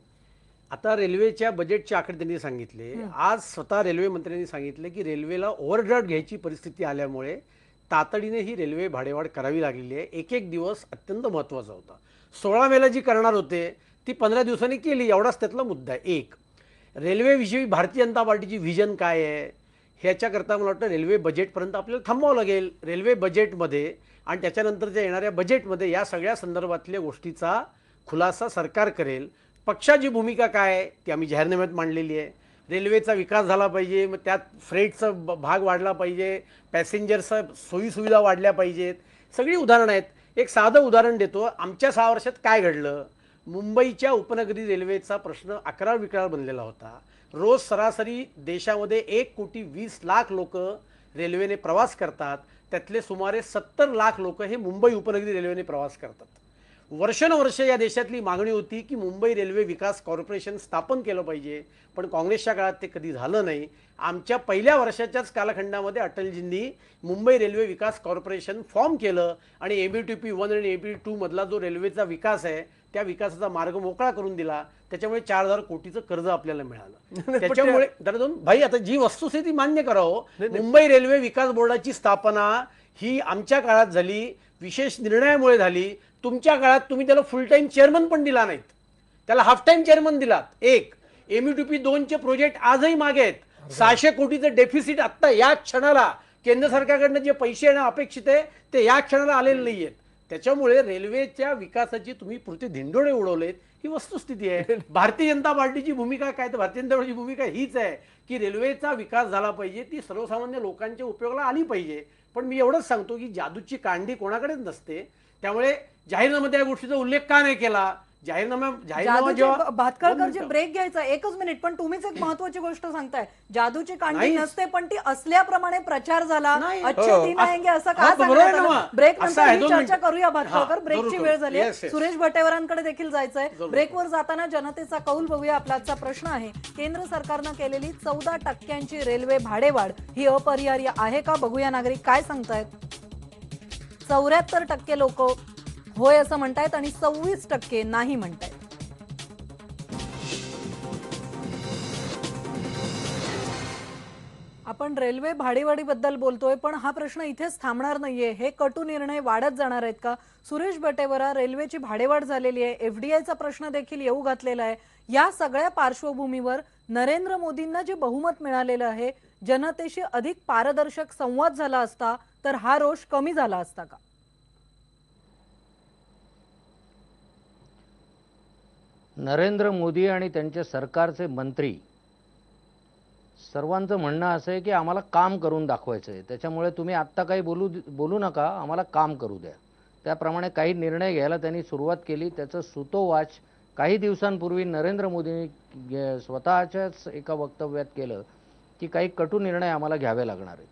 आता रेल्वेच्या बजेटचे आकडे त्यांनी सांगितले. आज स्वतः रेल्वे मंत्र्यांनी सांगितले की रेल्वेला ओव्हरड्राफ्ट घ्यायची परिस्थिती आल्यामुळे तातडीने ही रेल्वे भाडेवाढ करावी लागलेली आहे. एक दिवस अत्यंत महत्त्वाचा होता. 16 मेला जी करणार होते ती 15 दिवसांनी केली, एवढाच त्यातला मुद्दा आहे. रेल्वेविषयी भारतीय जनता पार्टीची व्हिजन काय आहे ह्याच्याकरता मला वाटतं रेल्वे बजेटपर्यंत आपल्याला थांबावं लागेल. रेल्वे बजेटमध्ये आणि त्याच्यानंतरच्या येणाऱ्या बजेटमध्ये या सगळ्या संदर्भातल्या गोष्टीचा खुलासा सरकार करेल. पक्षाची भूमिका काय आहे ती आम्ही जाहीरनाम्यात मांडलेली आहे. रेल्वेचा विकास झाला पाहिजे, मग त्यात फ्रेटचा भाग वाढला पाहिजे, पॅसेंजरचा सोयीसुविधा वाढल्या पाहिजेत, सगळी उदाहरणं आहेत. एक साधं उदाहरण देतो. आमच्या 6 वर्षात काय घडलं. मुंबईच्या उपनगरी रेल्वेचा प्रश्न अकरा विकराळ बनलेला होता. रोज सरासरी देशामध्ये 1,20,00,000 लोक रेल्वेने प्रवास करतात. त्यातले सुमारे 70 लाख लोक हे मुंबई उपनगरी रेल्वेने प्रवास करतात. वर्षानुवर्ष या देशातली मागणी होती की मुंबई रेल्वे विकास कॉर्पोरेशन स्थापन केलं पाहिजे, पण काँग्रेसच्या काळात ते कधी झालं नाही. आमच्या पहिल्या वर्षाच्याच कालखंडामध्ये अटलजींनी मुंबई रेल्वे विकास कॉर्पोरेशन फॉर्म केलं आणि ABTP 1 आणि ABTP 2 मधला जो रेल्वेचा विकास आहे त्या विकासाचा मार्ग मोकळा करून दिला. त्याच्यामुळे 4,000 कोटीचं कर्ज आपल्याला मिळालं. त्याच्यामुळे भाई आता जी वस्तुस्थिती मान्य करावं. मुंबई रेल्वे विकास बोर्डाची स्थापना ही आमच्या काळात झाली, विशेष निर्णयामुळे झाली. तुमच्या काळात तुम्ही त्याला फुल टाइम चेअरमन पण दिला नाहीत, त्याला हाफ टाइम चेअरमन दिलात. एक ABTP 2 चे प्रोजेक्ट आजही मागे आहेत. 600 कोटीचं डेफिसिट आत्ता या क्षणाला केंद्र सरकारकडनं जे पैसे येणं अपेक्षित आहे ते या क्षणाला आलेले नाही आहेत. त्याच्यामुळे रेल्वेच्या विकासाची तुम्ही पुरते धिंडोळे उडवलेत ही वस्तुस्थिती आहे. भारतीय जनता पार्टीची भूमिका काय, तर भारतीय जनता पार्टीची भूमिका हीच आहे की रेल्वेचा विकास झाला पाहिजे, ती सर्वसामान्य लोकांच्या उपयोगाला आली पाहिजे. पण मी एवढंच सांगतो की जादूची कांडी कोणाकडेच नसते. त्यामुळे जाहीरनाम्यामध्ये या गोष्टीचा उल्लेख का नाही केला. जाहीरनामा जेव्हा भातखळकरजी ब्रेक घ्यायचा एकच मिनिट, पण तुम्हीच एक महत्वाची गोष्ट सांगताय. जादूची कांडी नाही. नसते, पण ती असल्याप्रमाणे प्रचार झाला. नाही. अच्छे दिन आएंगे असं का बरोबर आहे सांगताय? ना. ब्रेक असं आहे, नंतर ही 2 चर्चा मिनिटं. करूया भातखळकर. जरूर ब्रेकची करू. वेळ झाली आहे. Yes, yes. सुरेश भटेवरांकडे देखील जायचंय. जरूर. ब्रेकवर जाताना जनतेचा कौल बघूया. आपला आजचा प्रश्न आहे, केंद्र सरकारनं केलेली 14% रेल्वे भाडेवाढ ही अपरिहार्य आहे का? बघूया नागरिक काय सांगतायत. 74% लोक होय असं म्हणतायत आणि 26% नाही म्हणतायत. आपण रेल्वे भाडेवाढीबद्दल बोलतोय, पण हा प्रश्न इथेच थांबणार नाहीये. हे कटू निर्णय वाढत जाणार आहेत का? सुरेश भटेवरा, रेल्वेची भाडेवाढ झालेली आहे, FDIचा प्रश्न देखील येऊ घातलेला आहे. या सगळ्या पार्श्वभूमीवर नरेंद्र मोदींना जे बहुमत मिळालेलं आहे, जनतेशी अधिक पारदर्शक संवाद झाला असता तर हा रोष कमी झाला असता का? नरेंद्र मोदी आणि त्यांचे सरकारचे मंत्री सर्वांचं म्हणणं असं आहे की आम्हाला काम करून दाखवायचं आहे, त्याच्यामुळे तुम्ही आत्ता काही बोलू नका, आम्हाला काम करू द्या. त्याप्रमाणे काही निर्णय घ्यायला त्यांनी सुरुवात केली. त्याचं सुतोवाच काही दिवसांपूर्वी नरेंद्र मोदींनी स्वतःच्याच एका वक्तव्यात केलं की काही कटू निर्णय आम्हाला घ्यावे लागणार आहेत.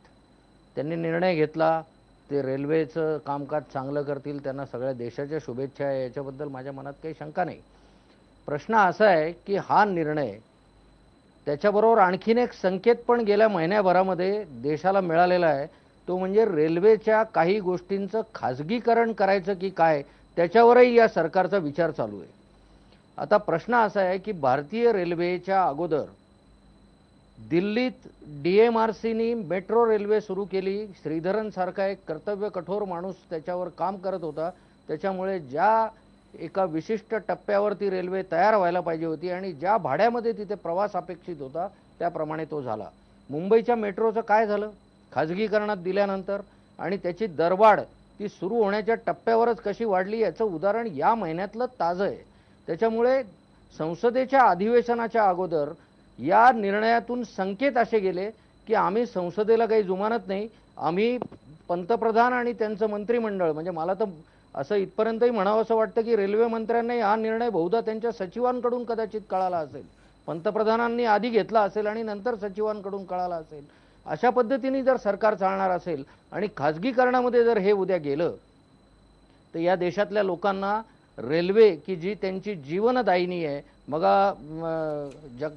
त्यांनी निर्णय घेतला, ते रेल्वेचं कामकाज चांगलं करतील, त्यांना सगळ्या देशाच्या शुभेच्छा आहे, याच्याबद्दल माझ्या मनात काही शंका नाही. प्रश्न असा आहे की हा निर्णय, त्याच्याबरोबर आणखीन एक संकेत पण गेल्या महिन्याभरामध्ये देशाला मिळालेला आहे, तो म्हणजे रेल्वेच्या काही गोष्टींचं खाजगीकरण करायचं की काय, त्याच्यावरही या सरकारचा विचार चालू आहे. आता प्रश्न असा आहे की भारतीय रेल्वेच्या अगोदर दिल्लीत DMRCनी मेट्रो रेल्वे सुरू केली. श्रीधरन सारखा एक कर्तव्य कठोर माणूस त्याच्यावर काम करत होता. त्याच्यामुळे ज्या एका विशिष्ट टप्प्यावरती रेल्वे तयार व्हायला पाहिजे होती आणि ज्या भाड्यामध्ये तिथे प्रवास अपेक्षित होता त्याप्रमाणे तो झाला. मुंबईच्या मेट्रोचं काय झालं खाजगीकरणात दिल्यानंतर, आणि त्याची दरवाढ ती सुरू होण्याच्या टप्प्यावरच कशी वाढली याचं उदाहरण या महिन्यातलं ताजं आहे. त्याच्यामुळे संसदेच्या अधिवेशनाच्या अगोदर या निर्णयातून संकेत असे गेले की आम्ही संसदेला काही जुमानत नाही, आम्ही पंतप्रधान आणि त्यांचं मंत्रिमंडळ, म्हणजे मला तर असं इथपर्यंतही म्हणावं असं वाटतं की रेल्वे मंत्र्यांनी हा निर्णय बहुधा त्यांच्या सचिवांकडून कदाचित कळाला असेल, पंतप्रधानांनी आधी घेतला असेल आणि नंतर सचिवांकडून कळाला असेल. अशा पद्धतीने जर सरकार चालणार असेल आणि खाजगीकरणामध्ये जर हे उद्या गेलं तर या देशातल्या लोकांना रेल्वे की जी त्यांची जीवनदायिनी आहे, मग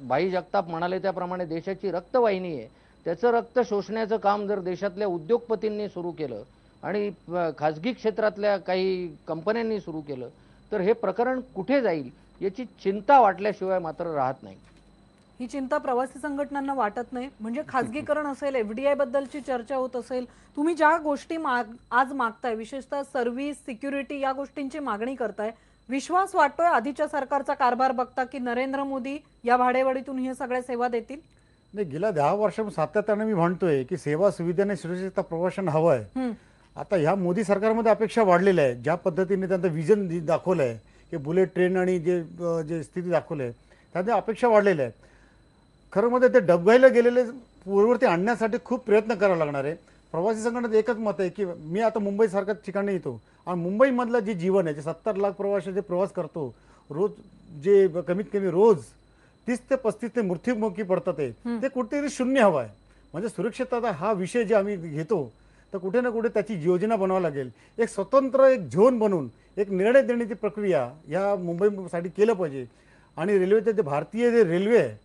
भाई जगताप म्हणाले त्याप्रमाणे देशाची रक्तवाहिनी आहे, त्याचं रक्त शोषण्याचं काम जर देशातल्या उद्योगपतींनी सुरू केलं आणि खाजगी क्षेत्रातल्या काही कंपन्यांनी सुरू केलं तर हे प्रकरण कुठे जाईल याची चिंता वाटल्याशिवाय मात्र राहत नाही. ही चिंता प्रवासी संघटनांना वाटत नाही. म्हणजे खाजगीकरण असेल, FDI बद्दलची चर्चा होत असेल, तुम्ही ज्या गोष्टी आज मागताय, विशेषतः सर्व्हिस, सिक्युरिटी या गोष्टींची मागणी करताय, विश्वास वाटतोय आधीच्या सरकारचा कारभार बघता की नरेंद्र मोदी या भाडेवाढीतून हे सगळ्या सेवा देतील? नाही, गेल्या 10 वर्षापासून सातत्याने मी म्हणतोय की सेवा सुविधाने सुरक्षितता प्रवाशांना हवं आहे. आता ह्या मोदी सरकारमध्ये अपेक्षा वाढलेल्या आहेत. ज्या पद्धतीने त्यांचं विजन दाखवलं आहे की बुलेट ट्रेन आणि जे स्थिती दाखवली आहे त्यामध्ये अपेक्षा वाढलेल्या आहेत. खरं मध्ये ते डबघाईला गेलेले पूर्ववर्ती आणण्यासाठी खूप प्रयत्न करावा लागणार आहे. प्रवासी संघटनेचं एकच मत आहे की मी आता मुंबईसारख्या ठिकाणी येतो आणि मुंबईमधलं जे जीवन आहे, जे 70 लाख प्रवासी जे प्रवास करतो रोज, जे कमीत कमी रोज 30 ते 35 ते मृत्युमुखी पडतात ते कुठेतरी शून्य हवं आहे. म्हणजे सुरक्षितता हा विषय जे आम्ही घेतो तर कुठे ना कुठे त्याची योजना बनवावी लागेल. एक स्वतंत्र एक झोन बनवून एक निर्णय देण्याची प्रक्रिया या मुंबईसाठी केलं पाहिजे. आणि रेल्वेचे जे भारतीय जे रेल्वे आहे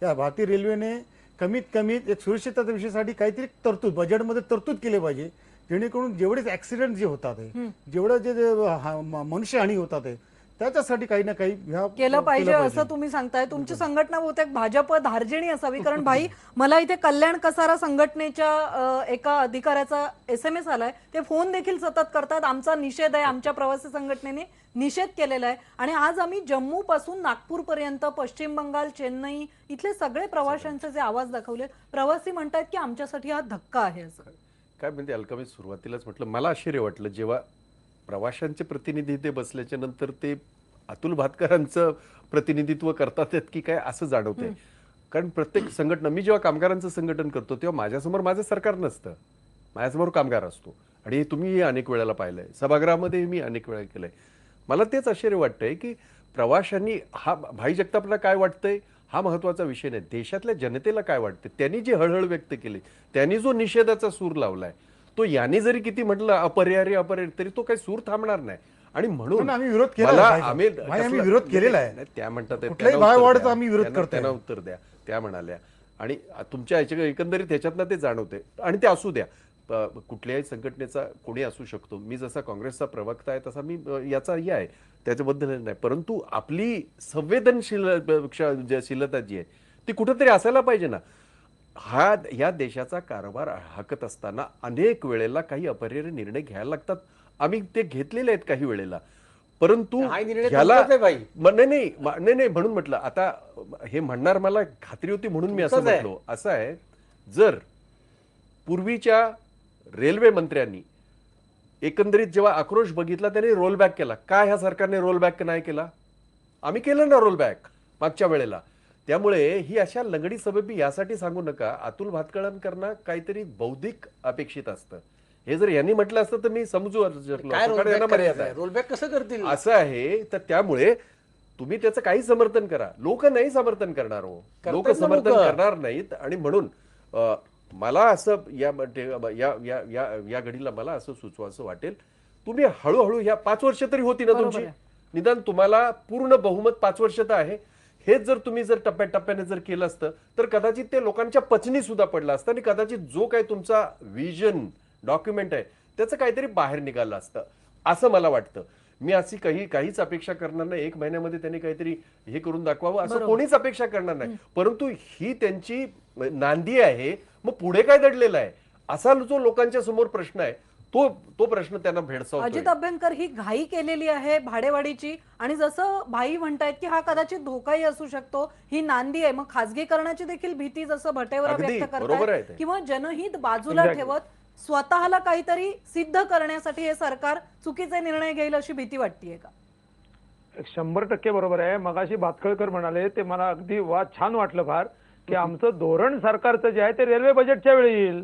या भारतीय रेल्वेने कमीत कमी एक सुरक्षितता विषयासाठी काहीतरी तरतूद बजेटमध्ये तरतूद केली पाहिजे, जेणेकरून जेवढेच ऍक्सिडेंट जे होतात जेवढं जे मनुष्यहानी होतात त्याच्यासाठी काही ना काही केलं पाहिजे असं तुम्ही सांगताय. तुमची संघटना बहुतेक भाजप धार्जिणी असावी, कारण भाई मला इथे कल्याण कसारा संघटनेच्या एका अधिकाऱ्याचा SMS आलाय. ते फोन देखील सतत करतात, आमचा निषेध आहे, आमच्या प्रवासी संघटनेने निषेध केलेला आहे. आणि आज आम्ही जम्मू पासून नागपूर पर्यंत, पश्चिम बंगाल, चेन्नई इथले सगळे प्रवाशांचे जे आवाज दाखवले, प्रवासी म्हणतात की आमच्यासाठी हा धक्का आहे. असं काय म्हणजे अलका, मी सुरुवातीलाच म्हटलं मला आश्चर्य वाटलं जेव्हा प्रवाशांचे प्रतिनिधी ते बसल्याच्या नंतर ते अतुल भातकरांचं प्रतिनिधित्व करतात की काय असं जाणवतंय. कारण प्रत्येक संघटना, मी जेव्हा कामगारांचं संघटन करतो तेव्हा माझ्यासमोर माझं सरकार नसतं, माझ्यासमोर कामगार असतो. आणि तुम्ही अनेक वेळेला पाहिलंय, सभागृहामध्ये मी अनेक वेळा केलंय. मला तेच आश्चर्य वाटतंय की प्रवाशांनी हा भाई जगतापला काय वाटतंय हा महत्वाचा विषय नाही, देशातल्या जनतेला काय वाटतं. त्यांनी जी हळहळ व्यक्त केली, त्यांनी जो निषेधाचा सूर लावलाय, तो यांनी जरी किती म्हटलं अपरिहार्य तरी तो काही सूर थांबणार नाही. आणि म्हणून आम्ही विरोध केला मला आहे. आम्ही विरोध केलेला आहे. त्या म्हणतात कुठल्याही भाववाढीचा आम्ही विरोध करतो. त्यांना उत्तर द्या, त्या म्हणाल्या. आणि तुमच्या ह्याच्या एकंदरीत ह्याच्यातनं ते जाणवते. आणि ते असू द्या, कुठल्याही संघटनेचा कोणी असू शकतो. मी जसा काँग्रेसचा प्रवक्ता आहे तसा मी याचा हे आहे, त्याच्याबद्दल नाही. परंतु आपली संवेदनशीलता जी आहे ती कुठेतरी असायला पाहिजे ना. ह्या देशाचा कारभार हाकत असताना अनेक वेळेला काही अपरिहार्य निर्णय घ्यायला लागतात. आम्ही ते घेतलेले आहेत काही वेळेला, परंतु ह्याला नाही म्हणून म्हटलं. आता हे म्हणणार मला खात्री होती म्हणून मी असं म्हटलो. असं आहे, जर पूर्वीच्या रेल्वे मंत्र्यांनी एकंदरीत जेव्हा आक्रोश बघितला त्यांनी रोलबॅक केला, काय ह्या सरकारने रोलबॅक नाही केला? आम्ही केलं ना रोलबॅक मागच्या वेळेला. त्यामुळे ही अशा लंगडी सबबी यासाठी सांगू नका. अतुल भातकळांकरना काहीतरी बौद्धिक अपेक्षित असतं. हे जर यांनी म्हटलं असतं तर मी समजू रोलबॅक कसं करतील असं आहे. तर त्यामुळे तुम्ही त्याचं काही समर्थन करा, लोक नाही समर्थन करणार हो, लोक समर्थन करणार नाहीत. आणि म्हणून मला असं या घडीला मला असं सुचवायचं वाटेल, तुम्ही हळूहळू ह्या 5 वर्ष तरी होती ना तुमची, निदान तुम्हाला पूर्ण बहुमत 5 वर्ष तर आहे. हेच जर तुम्ही जर टप्प्याटप्प्याने जर केलं असतं तर कदाचित ते लोकांच्या पचनी सुद्धा पडलं असतं आणि कदाचित जो काही तुमचा विजन डॉक्युमेंट आहे त्याचं काहीतरी बाहेर निघालं असतं असं मला वाटतं. मी अशी काहीच अपेक्षा करणार नाही 1 महिन्यामध्ये त्यांनी काहीतरी हे करून दाखवावं असं कोणीच अपेक्षा करणार नाही. परंतु ही त्यांची नांदी आहे, मग पुढे काय दडलेलं आहे असा जो लोकांच्या समोर प्रश्न आहे तो प्रश्न त्यांना भेडसावतोय. अजित अभ्यंकर, ही घाई केलेली आहे भाडेवाढीची आणि जसं भाई म्हणतायत की हा कदाचित धोकाही असू शकतो, ही नांदी आहे. मग खासगीकरणाची देखील भीती जसं भटेवरा व्यक्त करतात किंवा जनहित बाजूला ठेवत स्वतःला काहीतरी सिद्ध करण्यासाठी हे सरकार चुकीचे निर्णय घेईल अशी भीती वाटतेय का? 100% बरोबर आहे. मगाशी भातखळकर म्हणाले ते मला अगदी छान वाटलं फार, की आमचं धोरण सरकारचं जे आहे ते रेल्वे बजेटच्या वेळी येईल.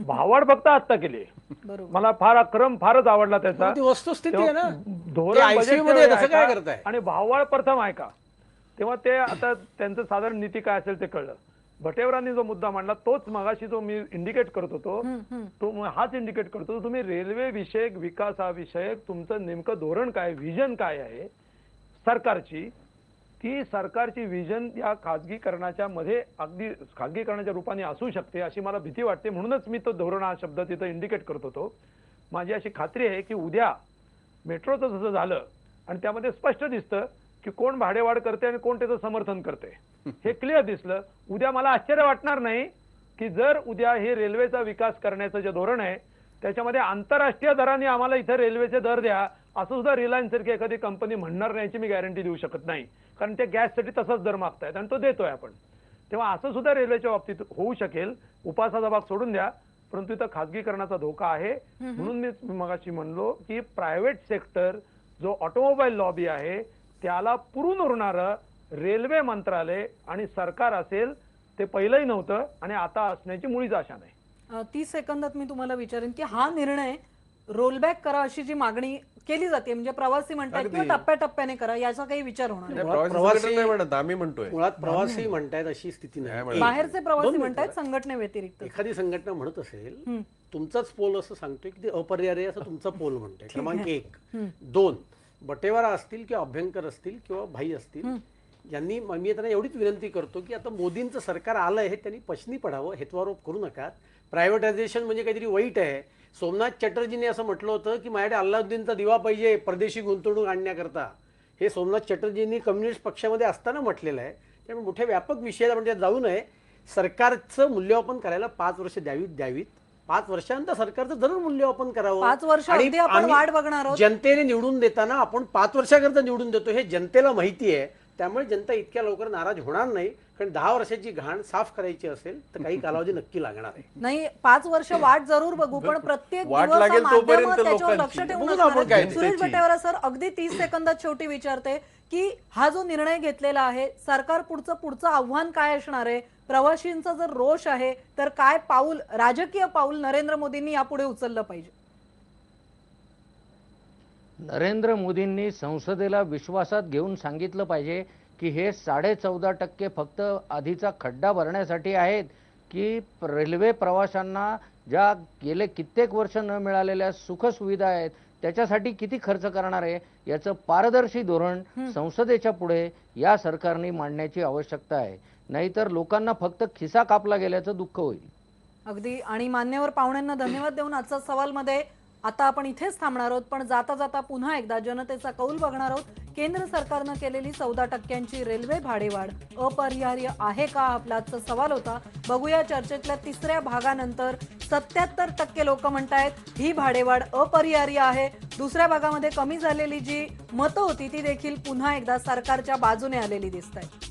भावाड फक्त आत्ता केली. मला फारच आवडला त्याचा. वस्तुस्थिती आहे ना, धोरण बजेटमध्ये आणि भावाड प्रथम आहे का, तेव्हा ते आता त्यांचं साधारण नीती काय असेल ते कळलं. भटेवरांनी जो मुद्दा मांडला तोच मगाशी जो मी इंडिकेट करत होतो तो हाच इंडिकेट करतो. तुम्ही रेल्वे विषयक विकासाविषयक तुमचं नेमकं धोरण काय, विजन काय आहे सरकारची, ती सरकारची विजन या खाजगीकरणाच्या मध्ये अगदी खाजगीकरणाच्या रूपाने असू शकते अशी मला भीती वाटते. म्हणूनच मी तो धोरण हा शब्द तिथं इंडिकेट करत होतो. माझी अशी खात्री आहे की उद्या मेट्रोचं जसं झालं आणि त्यामध्ये स्पष्ट दिसतं की कोण भाडेवाढ करते आणि कोण त्याचं समर्थन करते हे क्लिअर दिसलं. उद्या मला आश्चर्य वाटणार नाही की जर उद्या हे रेल्वेचा विकास करण्याचं जे धोरण आहे त्याच्यामध्ये आंतरराष्ट्रीय दराने आम्हाला इथे रेल्वेचे दर द्या असं सुद्धा रिलायन्स सारखी एखादी कंपनी म्हणणार नाही याची मी गॅरंटी देऊ शकत नाही. कारण ते गॅससाठी तसाच दर मागतायत आणि तो देतोय आपण. तेव्हा असं सुद्धा रेल्वेच्या बाबतीत होऊ शकेल. उपासाचा भाग सोडून द्या, परंतु इथं खासगीकरणाचा धोका आहे. म्हणून मी मगाशी म्हणलो की प्रायव्हेट सेक्टर जो ऑटोमोबाईल लॉबी आहे त्याला पुरून उरणारं रेल्वे मंत्रालय आणि सरकार असेल ते पहिलंही नव्हतं आणि आता असण्याची मुळीच आशा नाही. 30 सेकंदात मी तुम्हाला विचारेन की हा निर्णय रोलबॅक करा अशी जी मागणी केली जाते, म्हणजे प्रवासी म्हणतात किंवा टप्प्याटप्प्याने करा, याचा काही विचार होणार नाही. प्रवासी संघटना नाही म्हणत, आम्ही म्हणतोय. मुळात प्रवासी म्हणतायत अशी स्थिती नाही. बाहेरचे प्रवासी म्हणतात संघटनेव्यतिरिक्त. एखादी संघटना म्हणत असेल, तुमचाच पोल असं सांगतोय की ते अपरिहार्य असं तुमचा पोल म्हणतोय. क्रमांक 1. 2, बटेवारा असतील किंवा अभ्यंकर असतील किंवा भाई असतील, यांनी मी त्यांना एवढीच विनंती करतो की आता मोदींचं सरकार आलंय हे त्यांनी पश्नी पडावं, हेतवारोप करू नका. प्रायव्हेटायझेशन म्हणजे काहीतरी वाईट आहे. सोमनाथ चॅटर्जींनी असं म्हटलं होतं की माझ्याकडे अल्लाउद्दीनचा दिवा पाहिजे परदेशी गुंतवणूक आणण्याकरता. हे सोमनाथ चॅटर्जींनी कम्युनिस्ट पक्षामध्ये असताना म्हटलेलं आहे. त्यामुळे मोठ्या व्यापक विषयाला म्हणजे जाऊ नये. सरकारचं मूल्यमापन करायला 5 वर्ष द्यावीत. 5 वर्षानंतर सरकारचं जरूर मूल्यमापन करावं. 5 वर्ष अगदी आपण वाट बघणार आहोत. जनतेने निवडून देताना आपण 5 वर्षाकरता निवडून देतो हे जनतेला माहिती आहे. त्यामुळे जनता इतक्या लवकर नाराज होणार नाही. कारण 10 वर्षाची घाण साफ करायची असेल तर काही कालावधी नक्की लागणार आहे. नाही, 5 वर्ष वाट जरूर बघू, पण प्रत्येक वाट दिवस लागेल माध्यमं तोपर्यंत त्याच्यावर लोकांची. लक्ष ठेवून बघू ना आपण असणार काय आहेत. सुरेश त्याची. बटेवारा सर, अगदी 30 सेकंदात शेवटी विचारते की हा जो निर्णय घेतलेला आहे, सरकार पुढचं आव्हान काय असणार आहे? प्रवाशींचा जर रोष आहे तर काय पाऊल, राजकीय पाऊल नरेंद्र मोदींनी यापुढे उचललं पाहिजे? नरेंद्र मोदींनी संसदेला विश्वासात घेऊन सांगितलं पाहिजे की हे 14.5% फक्त आधीचा खड्डा भरण्यासाठी आहेत, की रेल्वे प्रवाशांना ज्या गेले कित्येक वर्ष न मिळालेल्या सुखसुविधा आहेत त्याच्यासाठी किती खर्च करणार आहे याचं पारदर्शी धोरण संसदेच्या पुढे या सरकारने मांडण्याची आवश्यकता आहे. नाहीतर लोकांना फक्त खिसा कापला गेल्याचं दुःख होईल. अगदी. आणि मान्यवर पाहुण्यांना धन्यवाद देऊन आजचा सवालमध्ये आता आपण इथेच थांबणार आहोत, पण जाता जाता पुन्हा एकदा जनतेचा कौल बघणार आहोत. केंद्र सरकारनं केलेली 14% रेल्वे भाडेवाढ अपरिहार्य आहे का, आपला आजचा सवाल होता. बघूया चर्चेतल्या 3ऱ्या भागानंतर 77% लोक म्हणतायत ही भाडेवाढ अपरिहार्य आहे. 2ऱ्या भागामध्ये कमी झालेली जी मतं होती ती देखील पुन्हा एकदा सरकारच्या बाजूने आलेली दिसत आहेत.